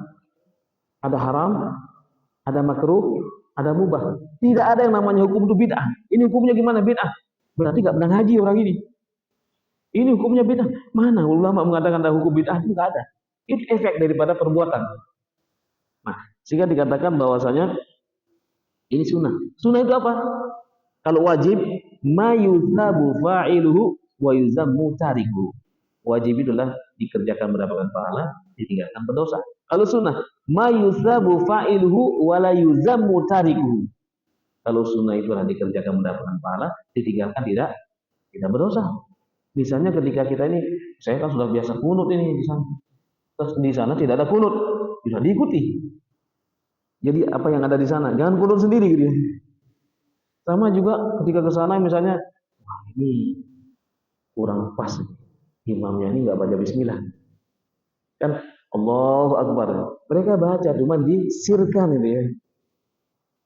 ada haram, ada makruh, ada mubah. Tidak ada yang namanya hukum itu bid'ah. Ini hukumnya gimana bid'ah? Berarti nggak pernah ngaji orang ini. Ini hukumnya bid'ah. Mana ulama mengatakan ada hukum bid'ah? Itu nggak ada. Itu efek daripada perbuatan. Nah, sehingga dikatakan bahwasanya ini sunnah. Sunnah itu apa? Kalau wajib, ma yuzabu fa'iluhu wa yuzammu tariku. Wajib itulah dikerjakan mendapatkan pahala, ditinggalkan berdosa. Kalau sunnah, ma yuzabu fa'iluhu wa la yuzammu tariku. Kalau sunnah itulah dikerjakan mendapatkan pahala, ditinggalkan tidak berdosa. Misalnya ketika kita ini, saya kan sudah biasa kunut ini di sana. Terus di sana tidak ada kunut, bisa diikuti. Jadi apa yang ada di sana, jangan kunut sendiri gitu. Sama juga ketika ke sana misalnya, wah ini kurang pas, imamnya ini nggak baca bismillah. Kan Allahu Akbar. Mereka baca cuma disirkan itu ya.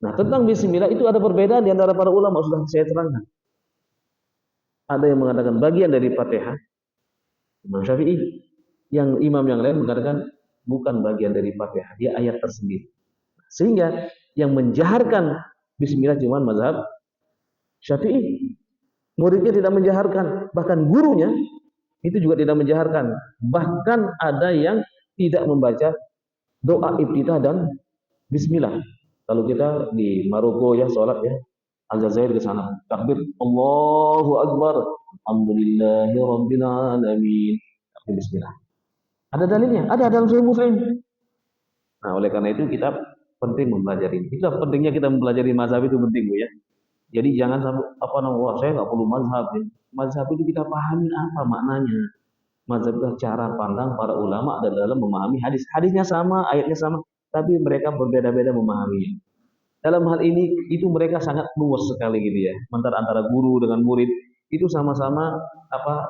Nah, tentang bismillah itu ada perbedaan di antara para ulama, sudah saya terangkan. Ada yang mengatakan bagian dari Fatihah, Imam Syafi'i. Yang imam yang lain mengatakan bukan bagian dari Fatihah, dia ayat tersendiri. Sehingga yang menjaharkan bismillah cuma mazhab Syafi'i. Muridnya tidak menjaharkan, bahkan gurunya itu juga tidak menjaharkan. Bahkan ada yang tidak membaca doa iftitah dan bismillah. Kalau kita di Maroko ya sholat ya, Aljazair ke sana, takbir Allahu Akbar, alhamdulillahi rabbil alamin, takbir bismillah. Ada dalilnya, ada dalam Sahih Muslim. Nah, oleh karena itu kita penting mempelajari. Itu pentingnya kita mempelajari mazhab itu penting, Bu ya. Jadi jangan sampai saya nggak perlu mazhab. Ya. Mazhab itu kita pahami apa maknanya. Mazhab itu cara pandang para ulama dalam memahami hadis. Hadisnya sama, ayatnya sama, tapi mereka berbeda-beda memahaminya. Dalam hal ini itu mereka sangat luas sekali gitu ya. Antara guru dengan murid itu sama-sama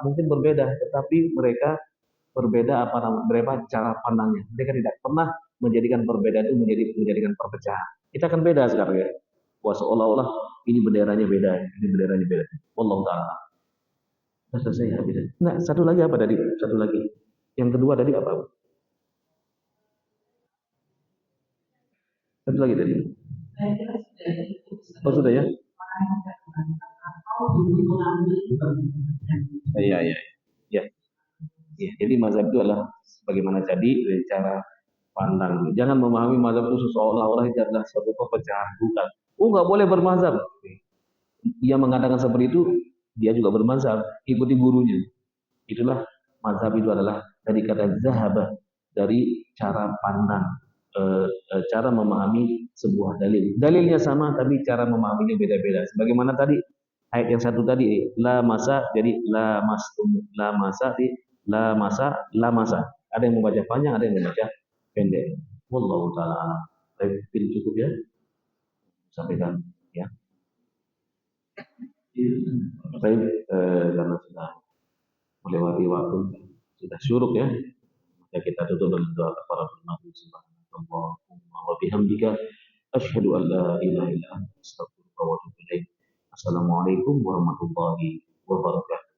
mungkin berbeda, tetapi mereka berbeda berapa cara pandangnya. Mereka tidak pernah menjadikan perbedaan itu menjadikan perpecahan. Kita akan beda sekarang ya. Wah seolah-olah ini benderanya beda, ini benderanya beda. Wallahu ta'ala. selesai habis. Nah, satu lagi apa tadi? Satu lagi. Yang kedua tadi apa? Satu lagi tadi. Oh sudah ya? Iya, iya, iya. Ya, jadi mazhab itu adalah bagaimana jadi dari cara pandang. Jangan memahami mazhab itu seolah-olah itu adalah suatu perpecahan. Bukan. Oh nggak boleh bermazhab. Ia mengatakan seperti itu, dia juga bermazhab. Ikuti gurunya. Itulah mazhab itu adalah dari kata zahabah, dari cara pandang, cara memahami sebuah dalil. Dalilnya sama, tapi cara memahaminya beda-beda. Sebagaimana tadi ayat yang satu tadi, la masa, jadi la mastum, la masa, di la masa, la masa. Ada yang membaca panjang, ada yang membaca pendek. Wallahu taala alam. Baik, cukup ya. Sampaikan ya. Baik, karena sudah melewati waktu, sudah syuruk ya. Maka kita tutup dengan doa kepada Allah Subhanahu wa bihamdika asyhadu an la ilaha illa anta astaghfiruka wa atubu ilaik. Assalamualaikum warahmatullahi wabarakatuh.